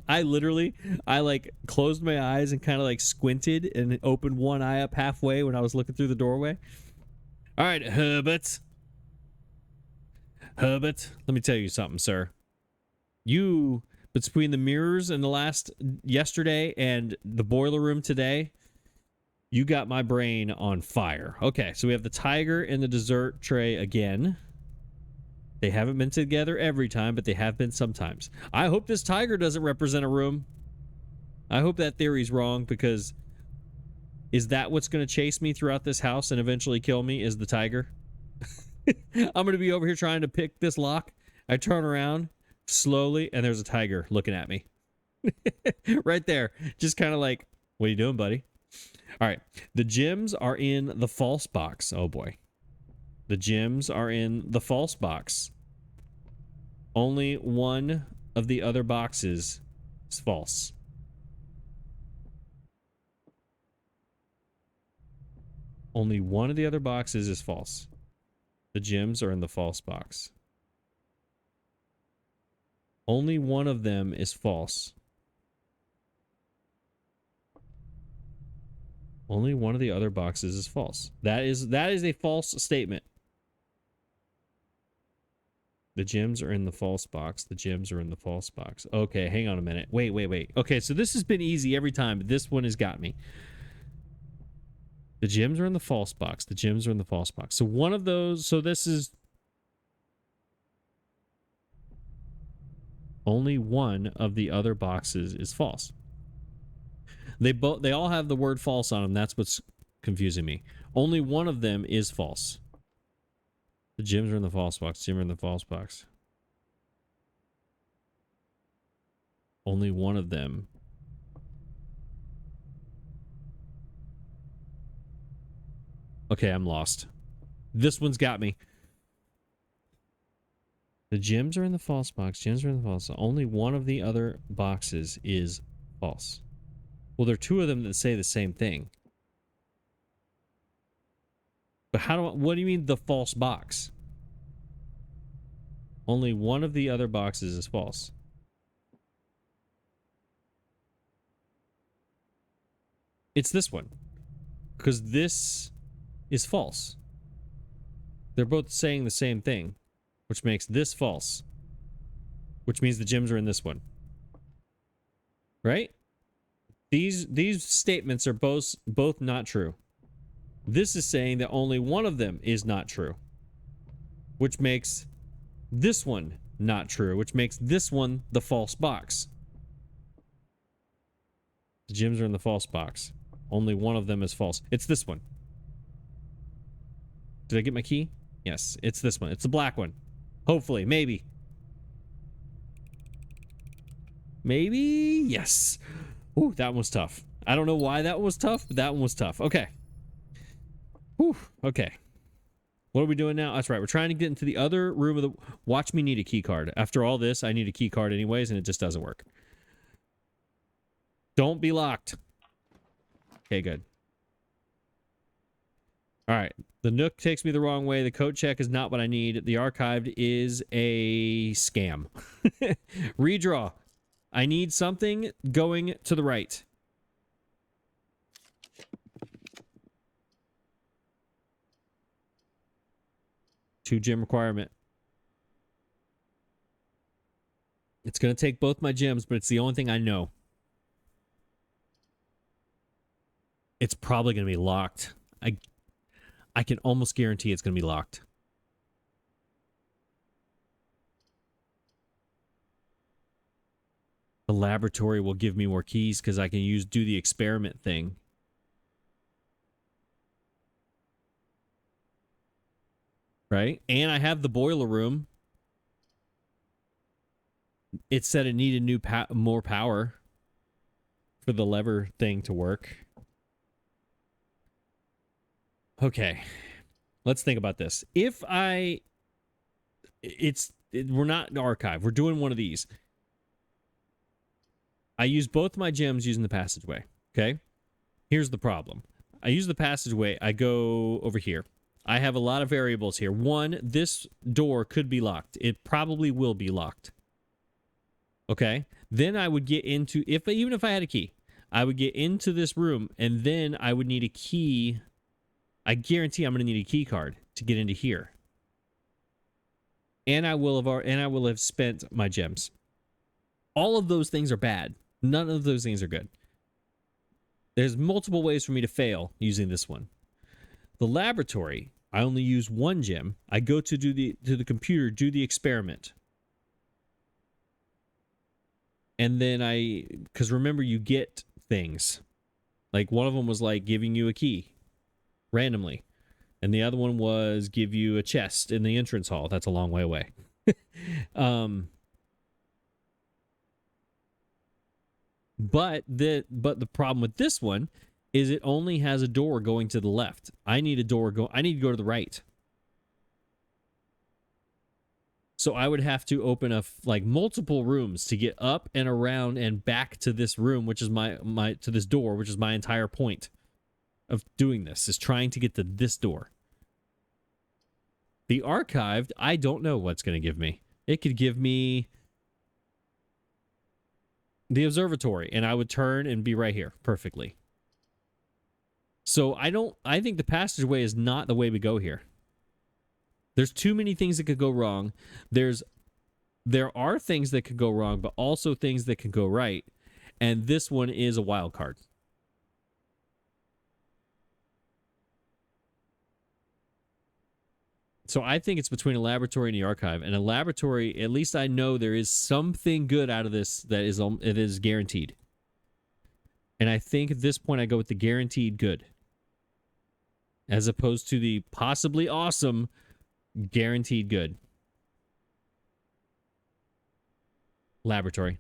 I literally like closed my eyes and kind of like squinted and opened one eye up halfway when I was looking through the doorway. All right, Herbert. Herbert, let me tell you something, sir. You... Between the mirrors and yesterday and the boiler room today, you got my brain on fire. Okay, so we have the tiger and the dessert tray again. They haven't been together every time, but they have been sometimes. I hope this tiger doesn't represent a room. I hope that theory's wrong, because is that what's going to chase me throughout this house and eventually kill me, is the tiger? I'm going to be over here trying to pick this lock. I turn around slowly, and there's a tiger looking at me. Right there. Just kind of like, what are you doing, buddy? All right. The gems are in the false box. Oh, boy. The gems are in the false box. Only one of the other boxes is false. Only one of the other boxes is false. The gems are in the false box. Only one of them is false. Only one of the other boxes is false. That is a false statement. The gems are in the false box. The gems are in the false box. Okay, hang on a minute. Wait. Okay, so this has been easy every time, but this one has got me. The gems are in the false box. The gems are in the false box. So one of those, so this is only one of the other boxes is false. They all have the word false on them. That's what's confusing me. Only one of them is false. The gems are in the false box. Gems are in the false box. Only one of them. Okay, I'm lost. This one's got me. The gems are in the false box. Gems are in the false. Only one of the other boxes is false. Well, there are two of them that say the same thing. But what do you mean the false box? Only one of the other boxes is false. It's this one. Because this is false. They're both saying the same thing, which makes this false. Which means the gems are in this one. Right? These statements are both not true. This is saying that only one of them is not true, which makes this one not true, which makes this one the false box. The gems are in the false box. Only one of them is false. It's this one. Did I get my key? Yes, it's this one. It's the black one. Hopefully, maybe. Maybe, yes. Ooh, that one was tough. I don't know why that one was tough, but that one was tough. Okay. Whew, okay. What are we doing now? That's right. We're trying to get into the other room of the... Watch me need a key card. After all this, I need a key card anyways, and it just doesn't work. Don't be locked. Okay, good. All right. The Nook takes me the wrong way. The code check is not what I need. The archived is a scam. Redraw. I need something going to the right. Two gem requirement. It's going to take both my gems, but it's the only thing I know. It's probably going to be locked. I can almost guarantee it's going to be locked. The laboratory will give me more keys because I can do the experiment thing. Right? And I have the boiler room. It said it needed more power for the lever thing to work. Okay. Let's think about this. If we're not an archive. We're doing one of these. I use both my gems using the passageway. Okay? Here's the problem. I use the passageway. I go over here. I have a lot of variables here. One, this door could be locked. It probably will be locked. Okay? Then I would get into... Even if I had a key, I would get into this room, and then I would need a key. I guarantee I'm going to need a key card to get into here. And I will have spent my gems. All of those things are bad. None of those things are good. There's multiple ways for me to fail using this one. The laboratory, I only use one gem. I go to the computer, do the experiment. And then because remember, you get things. Like one of them was like giving you a key randomly. And the other one was give you a chest in the entrance hall. That's a long way away. But the problem with this one is it only has a door going to the left. I need to go to the right. So I would have to open up like multiple rooms to get up and around and back to this room, which is to this door, which is my entire point of doing this, is trying to get to this door. The archived, I don't know what's going to give me. It could give me the observatory, and I would turn and be right here perfectly. So I think the passageway is not the way we go here. There's too many things that could go wrong. There are things that could go wrong, but also things that can go right. And this one is a wild card. So I think it's between a laboratory and the archive. And a laboratory, at least I know there is something good out of this that it is guaranteed. And I think at this point I go with the guaranteed good, as opposed to the possibly awesome guaranteed good. Laboratory.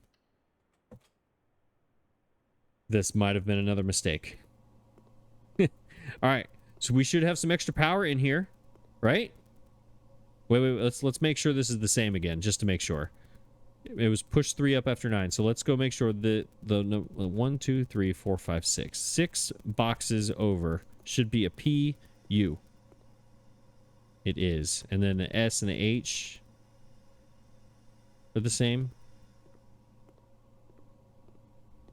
This might have been another mistake. All right. So we should have some extra power in here, right? Wait. Let's make sure this is the same again, just to make sure. It was push 3 up after 9. So let's go make sure the 1, 2, 3, 4, 5, 6. 6 boxes over should be a P, U. It is. And then the S and the H are the same.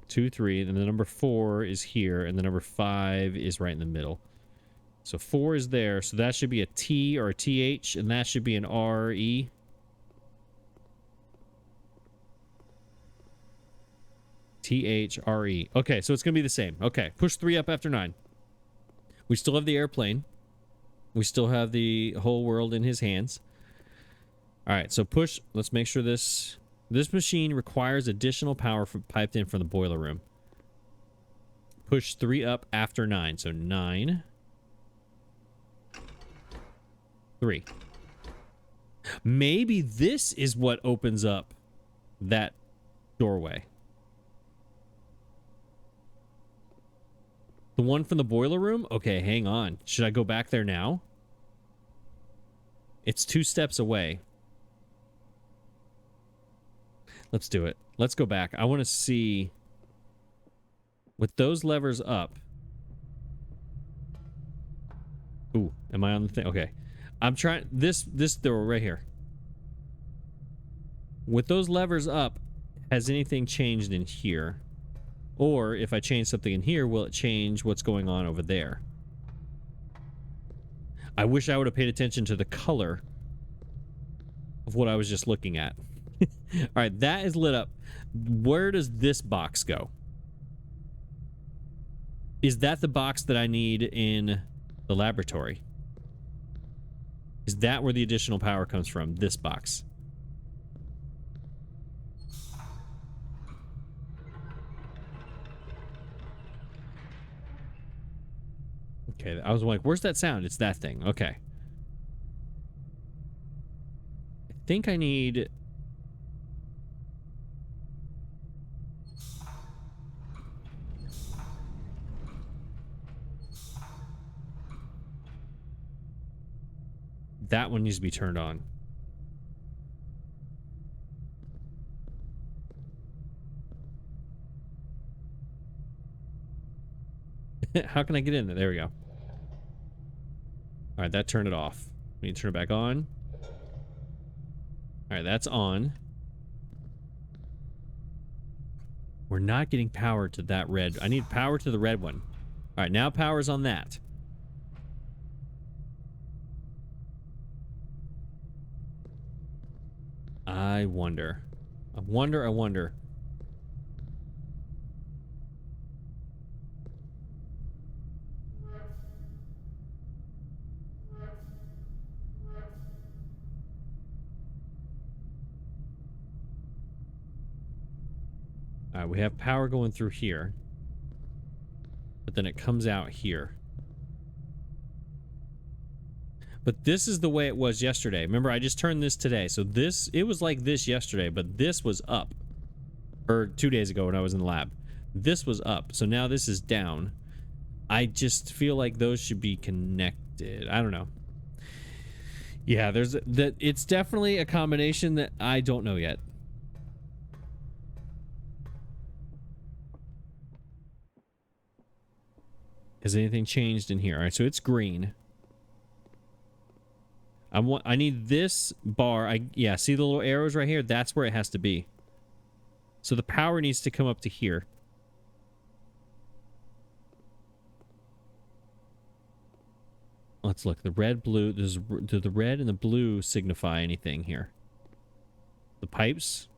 2, 3, and the number 4 is here, and the number 5 is right in the middle. So 4 is there, so that should be a T or a TH, and that should be an RE. THRE. Okay, so it's going to be the same. Okay, push 3 up after 9. We still have the airplane. We still have the whole world in his hands. All right, so push. Let's make sure this machine requires additional power piped in from the boiler room. Push 3 up after 9. So 9. 3. Maybe this is what opens up that doorway. The one from the boiler room? Okay, hang on. Should I go back there now? It's 2 steps away. Let's do it. Let's go back. I want to see with those levers up. Ooh, am I on the thing? Okay. I'm trying this door right here. With those levers up, has anything changed in here? Or if I change something in here, will it change what's going on over there? I wish I would have paid attention to the color of what I was just looking at. All right, that is lit up. Where does this box go? Is that the box that I need in the laboratory? Is that where the additional power comes from? This box? Okay, I was like, where's that sound? It's that thing. Okay. I think I need... that one needs to be turned on. How can I get in there? There we go. All right, that turned it off. We need to turn it back on. All right, that's on. We're not getting power to that red. I need power to the red one. All right, now power's on that. I wonder. I wonder. All right, we have power going through here. But then it comes out here. But this is the way it was yesterday. Remember, I just turned this today. So this, it was like this yesterday, but this was up. Or 2 days ago when I was in the lab. This was up. So now this is down. I just feel like those should be connected. I don't know. Yeah, there's that. It's definitely a combination that I don't know yet. Has anything changed in here? All right, so it's green. I need this bar. Yeah, see the little arrows right here? That's where it has to be. So the power needs to come up to here. Let's look. The red, blue. Do the red and the blue signify anything here? The pipes?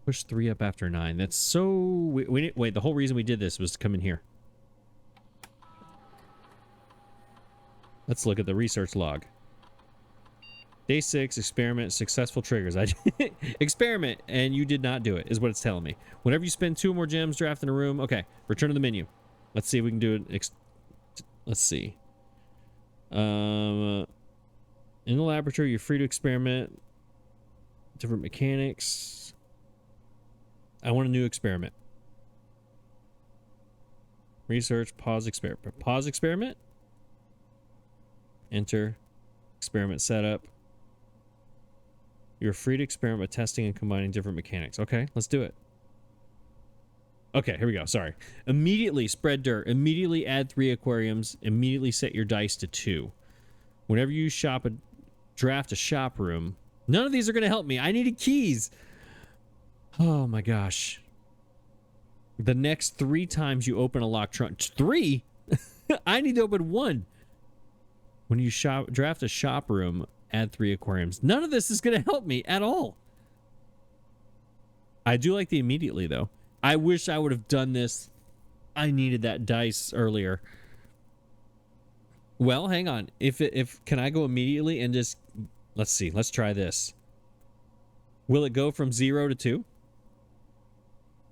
Push 3 up after 9. That's so... Wait, the whole reason we did this was to come in here. Let's look at the research log. Day 6, experiment, successful triggers. Experiment, and you did not do it, is what it's telling me. Whenever you spend 2 or more gems, draft in a room. Okay, return to the menu. Let's see if we can do it. Let's see. In the laboratory, you're free to experiment. Different mechanics. I want a new experiment. Research, pause experiment. Pause experiment. Enter. Experiment setup. You're free to experiment by testing and combining different mechanics. Okay, let's do it. Okay, here we go. Sorry. Immediately spread dirt. Immediately add 3 aquariums. Immediately set your dice to 2. Whenever you draft a shop room. None of these are going to help me. I needed keys. Oh my gosh. The next 3 times you open a locked trunk. 3? I need to open 1. When you draft a shop room, add 3 aquariums. None of this is going to help me at all. I do like the immediately, though. I wish I would have done this. I needed that dice earlier. Well, hang on. Can I go immediately and just... Let's see. Let's try this. Will it go from 0 to 2?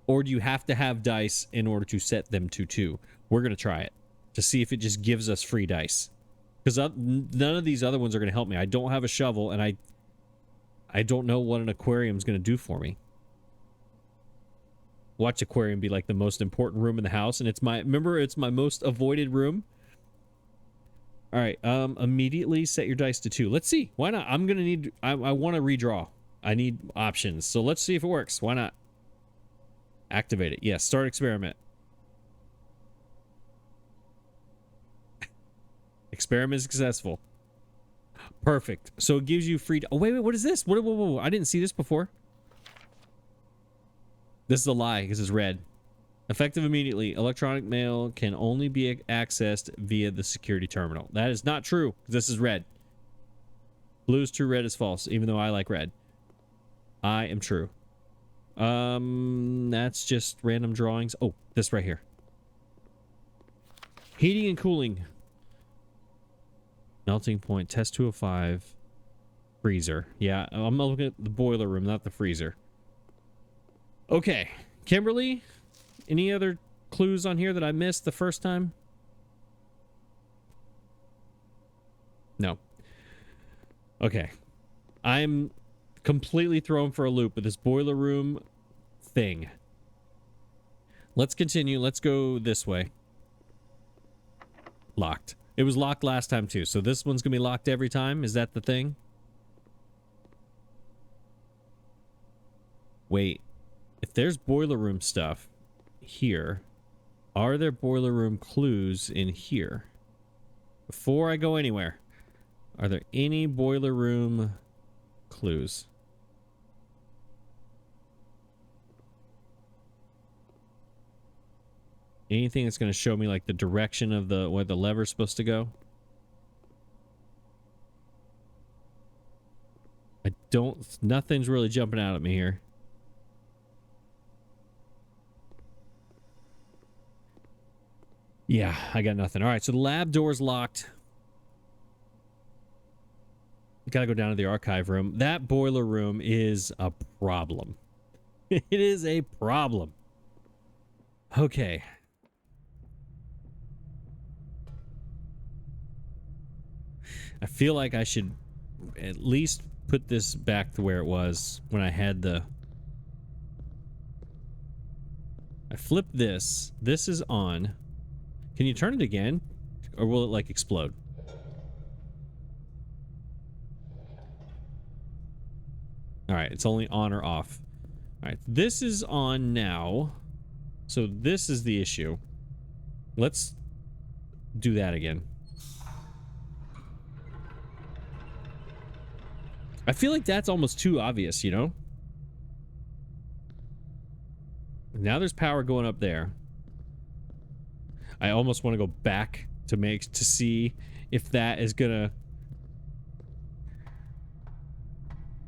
Or do you have to have dice in order to set them to 2? We're going to try it to see if it just gives us free dice. Because none of these other ones are going to help me. I don't have a shovel, and I don't know what an aquarium is going to do for me. Watch aquarium be like the most important room in the house, and it's my most avoided room. All right, immediately set your dice to 2. Let's see. Why not? I'm going to need... I want to redraw. I need options. So let's see if it works. Why not? Activate it. Yes, start experiment. Experiment successful. Perfect. So it gives you free... Oh, wait, what is this? Whoa. I didn't see this before. This is a lie because it's red. Effective immediately. Electronic mail can only be accessed via the security terminal. That is not true. This is red. Blue is true, red is false, even though I like red. I am true. That's just random drawings. Oh, this right here. Heating and cooling. Melting point, test 205. Freezer. Yeah, I'm looking at the boiler room, not the freezer. Okay. Kimberly, any other clues on here that I missed the first time? No. Okay. I'm completely thrown for a loop with this boiler room thing. Let's continue. Let's go this way. Locked. It was locked last time too, so this one's gonna be locked every time. Is that the thing? Wait. If there's boiler room stuff here, are there boiler room clues in here? Before I go anywhere, are there any boiler room clues? Anything that's going to show me like the direction of where the lever's supposed to go? Nothing's really jumping out at me here. Yeah, I got nothing. All right, so the lab door's locked. Gotta go down to the archive room. That boiler room is a problem. It is a problem. Okay. I feel like I should at least put this back to where it was when I had the... I flipped this. This is on. Can you turn it again? Or will it, like, explode? Alright, it's only on or off. Alright, this is on now. So this is the issue. Let's do that again. I feel like that's almost too obvious, you know? Now there's power going up there. I almost want to go back to see if that is gonna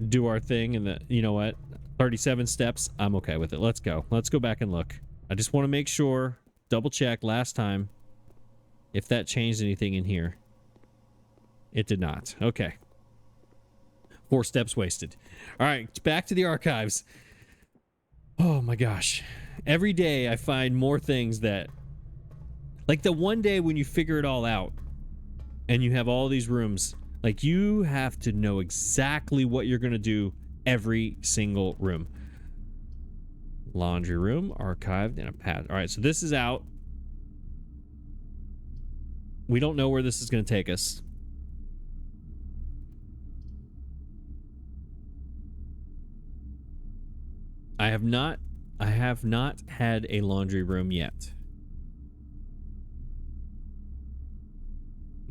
do our thing. And you know what? 37 steps. I'm okay with it. Let's go. Let's go back and look. I just want to make sure, double check last time if that changed anything in here. It did not. Okay. 4 steps wasted. All right, back to the archives. Oh my gosh. Every day I find more things that, like the one day when you figure it all out and you have all these rooms, like you have to know exactly what you're going to do every single room. Laundry room, archived, and a pad. All right, so this is out. We don't know where this is going to take us. I have not had a laundry room yet.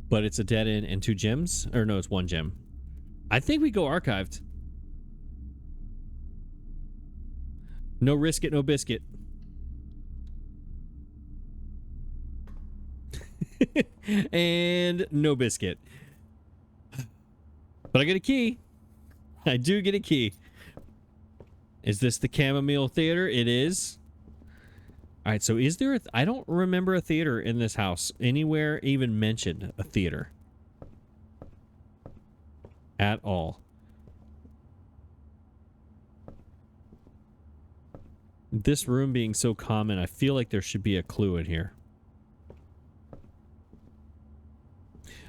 But it's a dead end and 2 gyms? Or no, it's 1 gym. I think we go archived. No risk it, no biscuit. And no biscuit. But I get a key. I do get a key. Is this the Chamomile Theater? It is. All right, so is there I don't remember a theater in this house. Anywhere even mentioned a theater. At all. This room being so common, I feel like there should be a clue in here.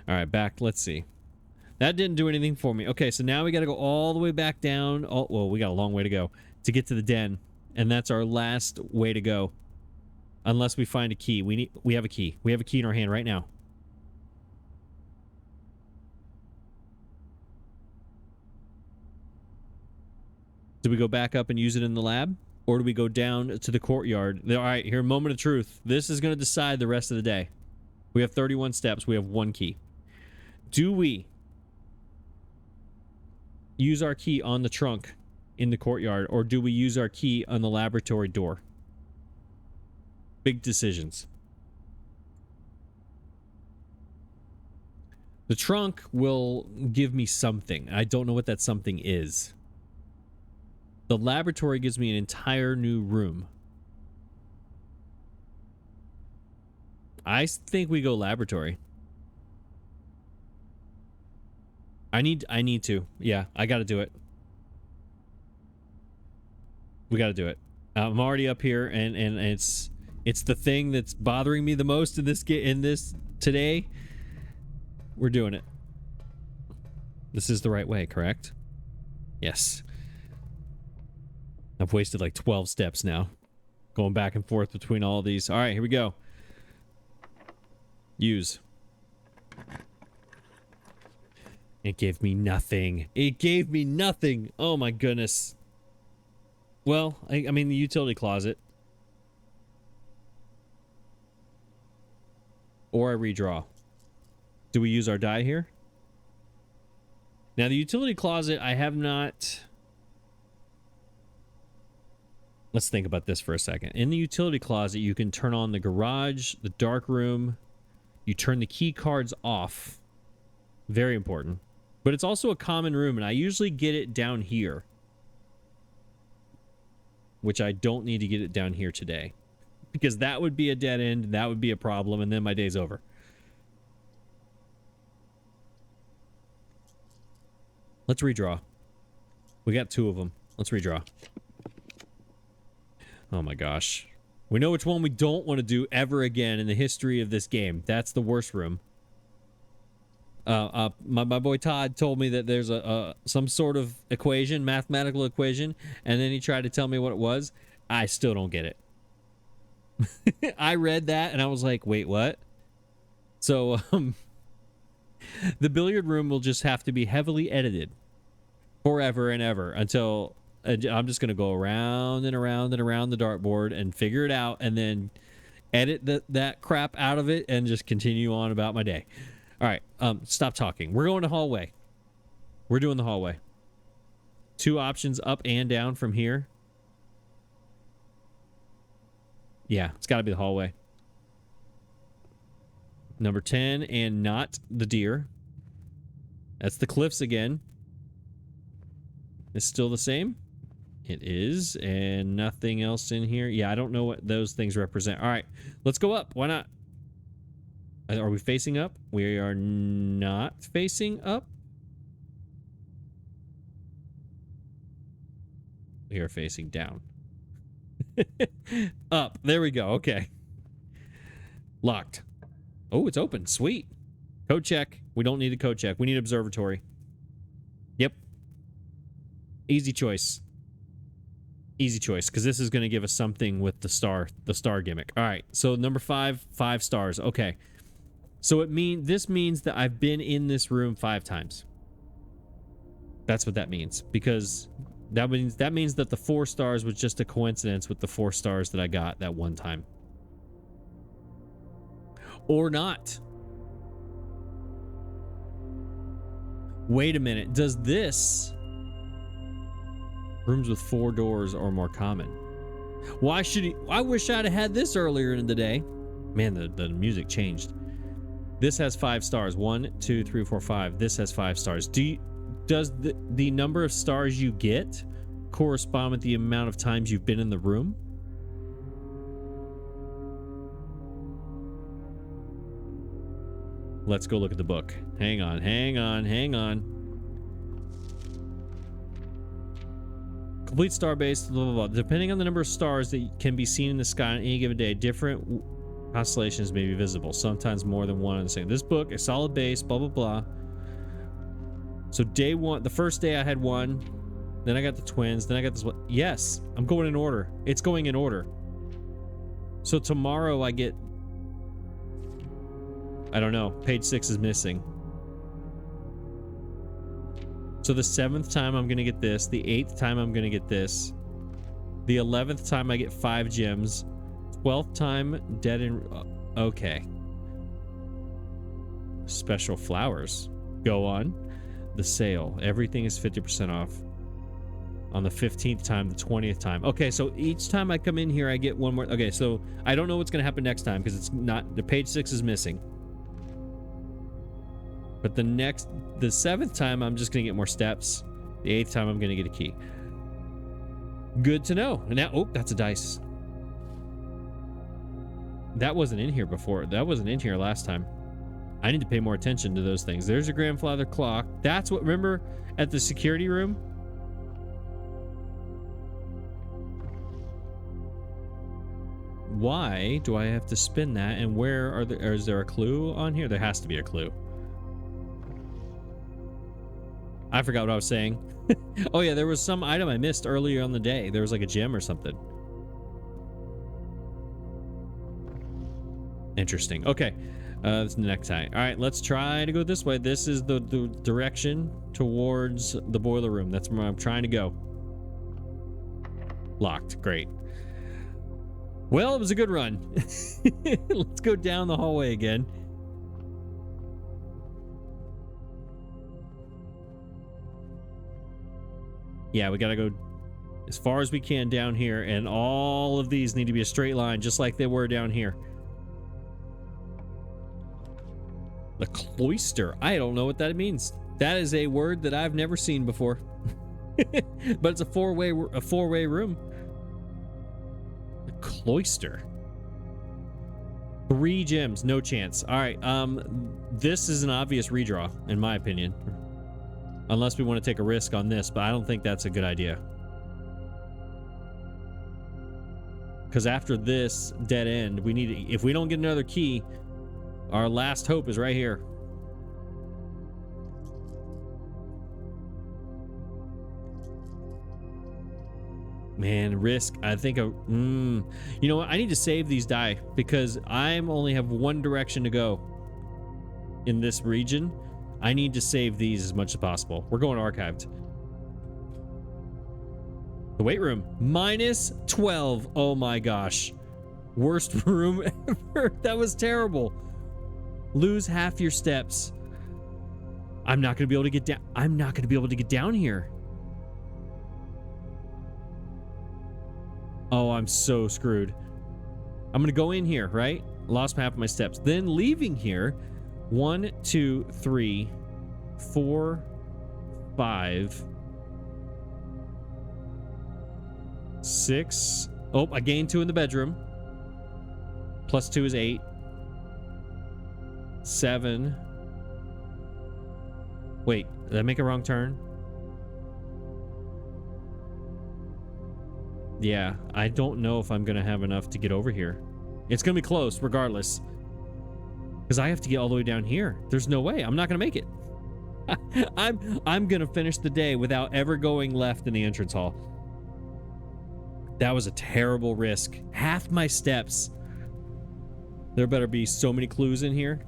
All right, back. Let's see. That didn't do anything for me. Okay, so now we got to go all the way back down. Oh, well, we got a long way to go to get to the den, and that's our last way to go. Unless we find a key. We have a key. We have a key in our hand right now. Do we go back up and use it in the lab? Or do we go down to the courtyard? All right, here, moment of truth. This is going to decide the rest of the day. We have 31 steps. We have 1 key. Do we use our key on the trunk in the courtyard, or do we use our key on the laboratory door? Big decisions. The trunk will give me something. I don't know what that something is. The laboratory gives me an entire new room. I think we go laboratory. I need to. Yeah, I got to do it. We got to do it. I'm already up here, and it's the thing that's bothering me the most in this today. We're doing it. This is the right way, correct? Yes. I've wasted like 12 steps now. Going back and forth between all of these. All right, here we go. Use. It gave me nothing. It gave me nothing. Oh my goodness. Well, I mean the utility closet. Or I redraw. Do we use our die here? Now the utility closet, I have not... Let's think about this for a second. In the utility closet, you can turn on the garage, the dark room. You turn the key cards off. Very important. But it's also a common room, and I usually get it down here. Which I don't need to get it down here today. Because that would be a dead end, that would be a problem, and then my day's over. Let's redraw. We got 2 of them. Let's redraw. Oh my gosh. We know which one we don't want to do ever again in the history of this game. That's the worst room. My boy Todd told me that there's some sort of equation, mathematical equation, and then he tried to tell me what it was. I still don't get it. I read that and I was like, wait, what? So the billiard room will just have to be heavily edited forever and ever until I'm just going to go around and around and around the dartboard and figure it out, and then edit that crap out of it and just continue on about my day. All right, stop talking. We're going to hallway. We're doing the hallway. 2 options, up and down from here. Yeah, it's got to be the hallway. Number 10, and not the deer. That's the cliffs again. It's still the same? It is, and nothing else in here. Yeah, I don't know what those things represent. All right, let's go up. Why not? Are we facing up? We are not facing up. We are facing down. Up. There we go. Okay. Locked. Oh, it's open. Sweet. Code check. We don't need a code check. We need observatory. Yep. Easy choice. Easy choice, because this is going to give us something with the star gimmick. All right. So number 5, 5 stars. Okay. So this means that I've been in this room 5 times. That's what that means, because that means that the 4 stars was just a coincidence with the 4 stars that I got that one time. Or not. Wait a minute. Does this... Rooms with 4 doors are more common. Why should he... I wish I'd have had this earlier in the day. Man, the music changed. This has 5 stars. 1, 2, 3, 4, 5. This has 5 stars. Does the number of stars you get correspond with the amount of times you've been in the room? Let's go look at the book. Hang on. Complete star base, blah, blah, blah. Depending on the number of stars that can be seen in the sky on any given day, different constellations may be visible, sometimes more than one on the same. This book, a solid base, blah, blah, blah. So day 1, the first day I had 1, then I got the twins, then I got this one. Yes, I'm going in order. It's going in order. So tomorrow I get... I don't know. Page 6 is missing. So the 7th time I'm going to get this. The 8th time I'm going to get this. The 11th time I get 5 gems. 12th time dead and... Okay. Special flowers. Go on. The sale. Everything is 50% off. On the 15th time, the 20th time. Okay, so each time I come in here, I get 1 more... Okay, so I don't know what's going to happen next time because it's not... The page 6 is missing. But the 7th time, I'm just going to get more steps. The 8th time, I'm going to get a key. Good to know. And now, oh, that's a dice. That wasn't in here before. That wasn't in here last time. I need to pay more attention to those things. There's your grandfather clock. That's what, remember at the security room? Why do I have to spin that? And where are there, is there a clue on here? There has to be a clue. I forgot what I was saying. Oh yeah, there was some item I missed earlier on the day. There was like a gem or something. Interesting. Okay. This is the necktie. All right, let's try to go this way. This is the direction towards the boiler room. That's where I'm trying to go. Locked. Great. Well, it was a good run. Let's go down the hallway again. Yeah, we gotta go as far as we can down here, and all of these need to be a straight line, just like they were down here. The cloister. I don't know what that means. That is a word that I've never seen before. But it's a four-way room. The cloister. 3 gems, no chance. All right, this is an obvious redraw, in my opinion. Unless we want to take a risk on this, but I don't think that's a good idea. Because after this dead end, we need, if we don't get another key, our last hope is right here. Man, risk. I think you know what? I need to save these die because I only have one direction to go in this region. I need to save these as much as possible. We're going archived. The weight room. -12. Oh my gosh. Worst room ever. That was terrible. Lose half your steps. I'm not going to be able to get down. I'm not going to be able to get down here. Oh, I'm so screwed. I'm going to go in here, right? Lost half of my steps. Then leaving here. 1, 2, 3, 4, 5, 6. Oh, I gained 2 in the bedroom. Plus 2 is 8. 7. Wait, did I make a wrong turn? Yeah, I don't know if I'm going to have enough to get over here. It's going to be close regardless. Because I have to get all the way down here. There's no way. I'm not going to make it. I'm going to finish the day without ever going left in the entrance hall. That was a terrible risk. Half my steps. There better be so many clues in here.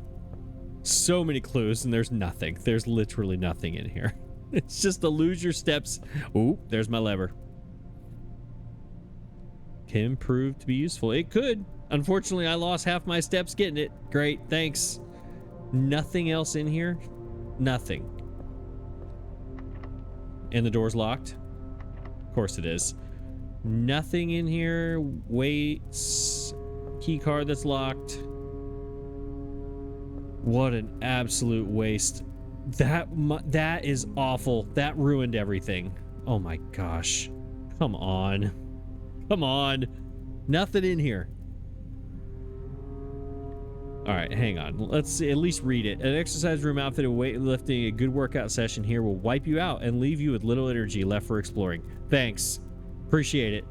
So many clues, and there's nothing. There's literally nothing in here. It's just to lose your steps. Ooh, there's my lever. Can prove to be useful. It could. Unfortunately, I lost half my steps getting it. Great, thanks. Nothing else in here? Nothing. And the door's locked? Of course it is. Nothing in here. Waits. Key card that's locked. What an absolute waste. That is awful. That ruined everything. Oh my gosh. Come on. Come on. Nothing in here. All right, hang on. Let's at least read it. An exercise room outfit of weightlifting, a good workout session here will wipe you out and leave you with little energy left for exploring. Thanks. Appreciate it.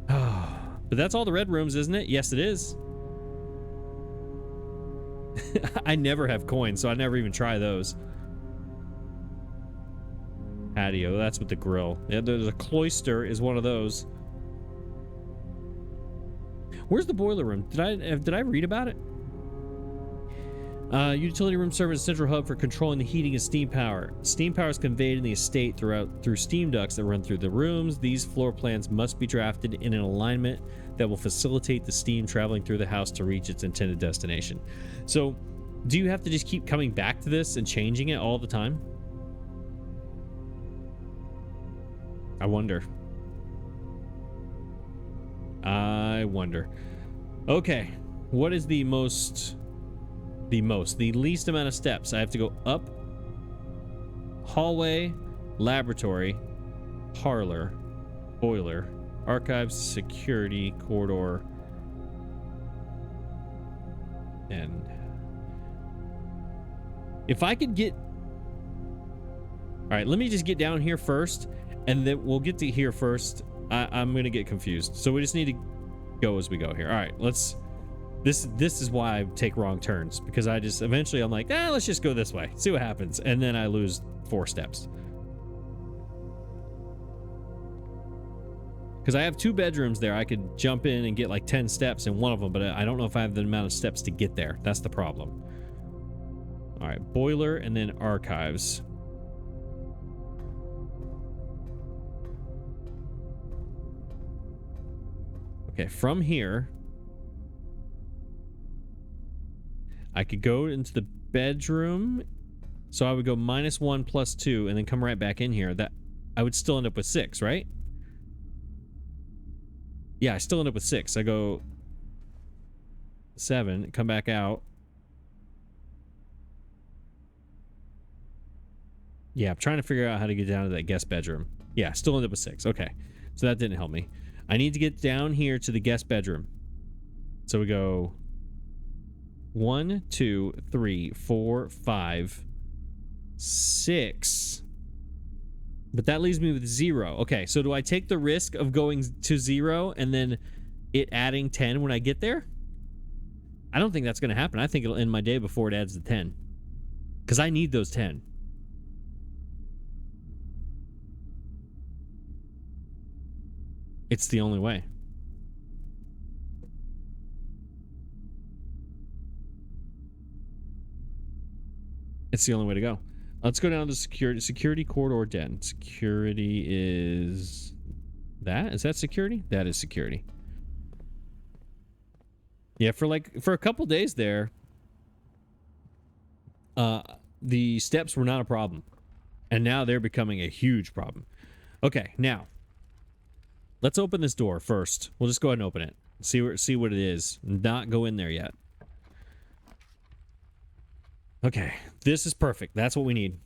But that's all the red rooms, isn't it? Yes, it is. I never have coins, so I never even try those. Patio, that's with the grill. Yeah, there's a cloister is one of those. Where's the boiler room? Did I read about it? Utility room serves as a central hub for controlling the heating and steam power. Steam power is conveyed in the estate through steam ducts that run through the rooms. These floor plans must be drafted in an alignment that will facilitate the steam traveling through the house to reach its intended destination. So, do you have to just keep coming back to this and changing it all the time? I wonder. Okay, what is the least amount of steps? I have to go up, hallway, laboratory, parlor, boiler, archives, security, corridor, and if I could get... All right, let me just get down here first, and then we'll get to here first. I'm going to get confused. So we just need to go as we go here. All right, let's... This is why I take wrong turns, because I just... Eventually, I'm like, let's just go this way. See what happens. And then I lose 4 steps. Because I have 2 bedrooms there. I could jump in and get like 10 steps in one of them, but I don't know if I have the amount of steps to get there. That's the problem. All right, boiler and then archives. Okay, from here, I could go into the bedroom. So I would go -1 + 2 and then come right back in here. That I would still end up with 6, right? Yeah, I still end up with 6. I go 7, come back out. Yeah, I'm trying to figure out how to get down to that guest bedroom. Yeah, still end up with 6. Okay, so that didn't help me. I need to get down here to the guest bedroom. So we go 1, 2, 3, 4, 5, 6. But that leaves me with 0. Okay, so do I take the risk of going to 0 and then it adding 10 when I get there? I don't think that's going to happen. I think it'll end my day before it adds the 10. Because I need those 10. It's the only way. It's the only way to go. Let's go down to security corridor den. Security is Is that security? That is security. Yeah, for a couple days there, the steps were not a problem. And now they're becoming a huge problem. Okay, now let's open this door first. We'll just go ahead and open it. See what it is. Not go in there yet. Okay, this is perfect. That's what we need.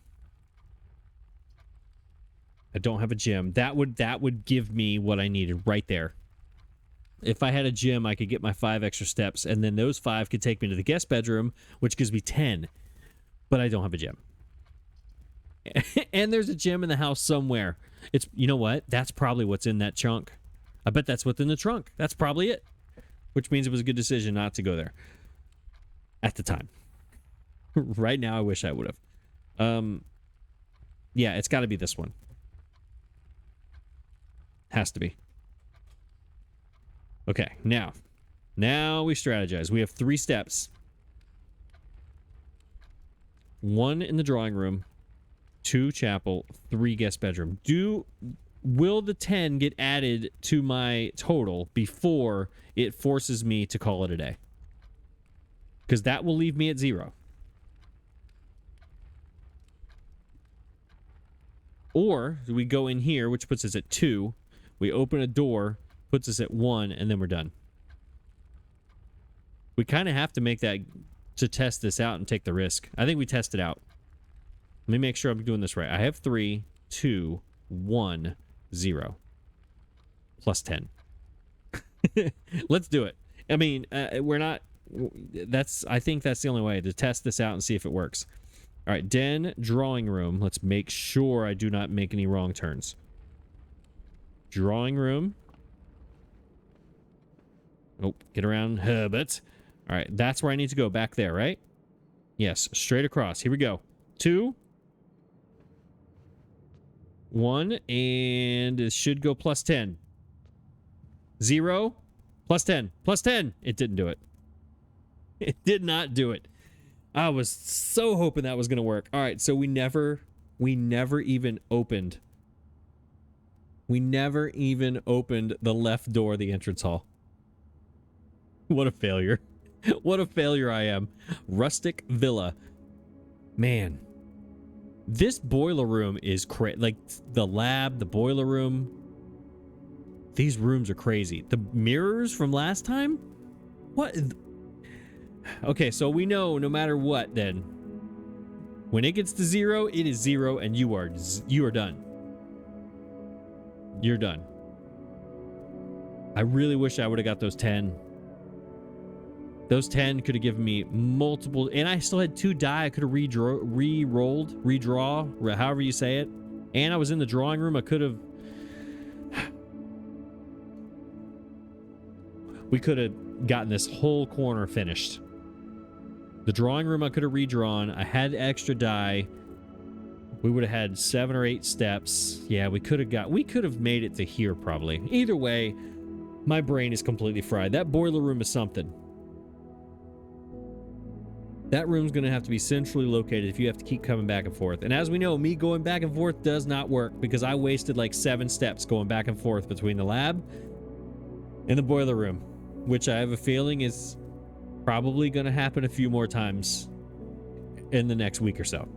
I don't have a gym. That would give me what I needed right there. If I had a gym, I could get my 5 extra steps, and then those 5 could take me to the guest bedroom, which gives me 10. But I don't have a gym. And there's a gym in the house somewhere. You know what? That's probably what's in that trunk. I bet that's what's in the trunk. That's probably it. Which means it was a good decision not to go there. At the time. Right now, I wish I would have. Yeah, it's got to be this one. Has to be. Okay, now we strategize. We have 3 steps. 1 in the drawing room, 2 chapel, 3 guest bedroom. Will the 10 get added to my total before it forces me to call it a day? Because that will leave me at 0. Or do we go in here, which puts us at 2. We open a door, puts us at 1, and then we're done. We kind of have to make that to test this out and take the risk. I think we test it out. Let me make sure I'm doing this right. I have 3, 2, 1, 0. Plus 10. Let's do it. I mean, we're not... I think that's the only way to test this out and see if it works. All right, den, drawing room. Let's make sure I do not make any wrong turns. Drawing room. Oh, get around Herbert. All right, that's where I need to go. Back there, right? Yes, straight across. Here we go. 2. 1, and it should go plus 10. 0, plus 10. Plus 10. It didn't do it. It did not do it. I was so hoping that was going to work. All right, so we never even opened. We never even opened the left door of the entrance hall. What a failure. What a failure I am. Rustic Villa. Man. This boiler room is crazy. Like, the lab, the boiler room. These rooms are crazy. The mirrors from last time? What? Okay, so we know no matter what, then. When it gets to 0, it is 0, and you are done. You're done. I really wish I would have got those 10. Those 10 could have given me multiple... And I still had 2 die. I could have redraw, however you say it. And I was in the drawing room. I could have... We could have gotten this whole corner finished. The drawing room I could have redrawn. I had extra die. We would have had 7 or 8 steps. Yeah, we could have made it to here probably. Either way, my brain is completely fried. That boiler room is something. That room's going to have to be centrally located if you have to keep coming back and forth. And as we know, me going back and forth does not work because I wasted like 7 steps going back and forth between the lab and the boiler room, which I have a feeling is probably going to happen a few more times in the next week or so.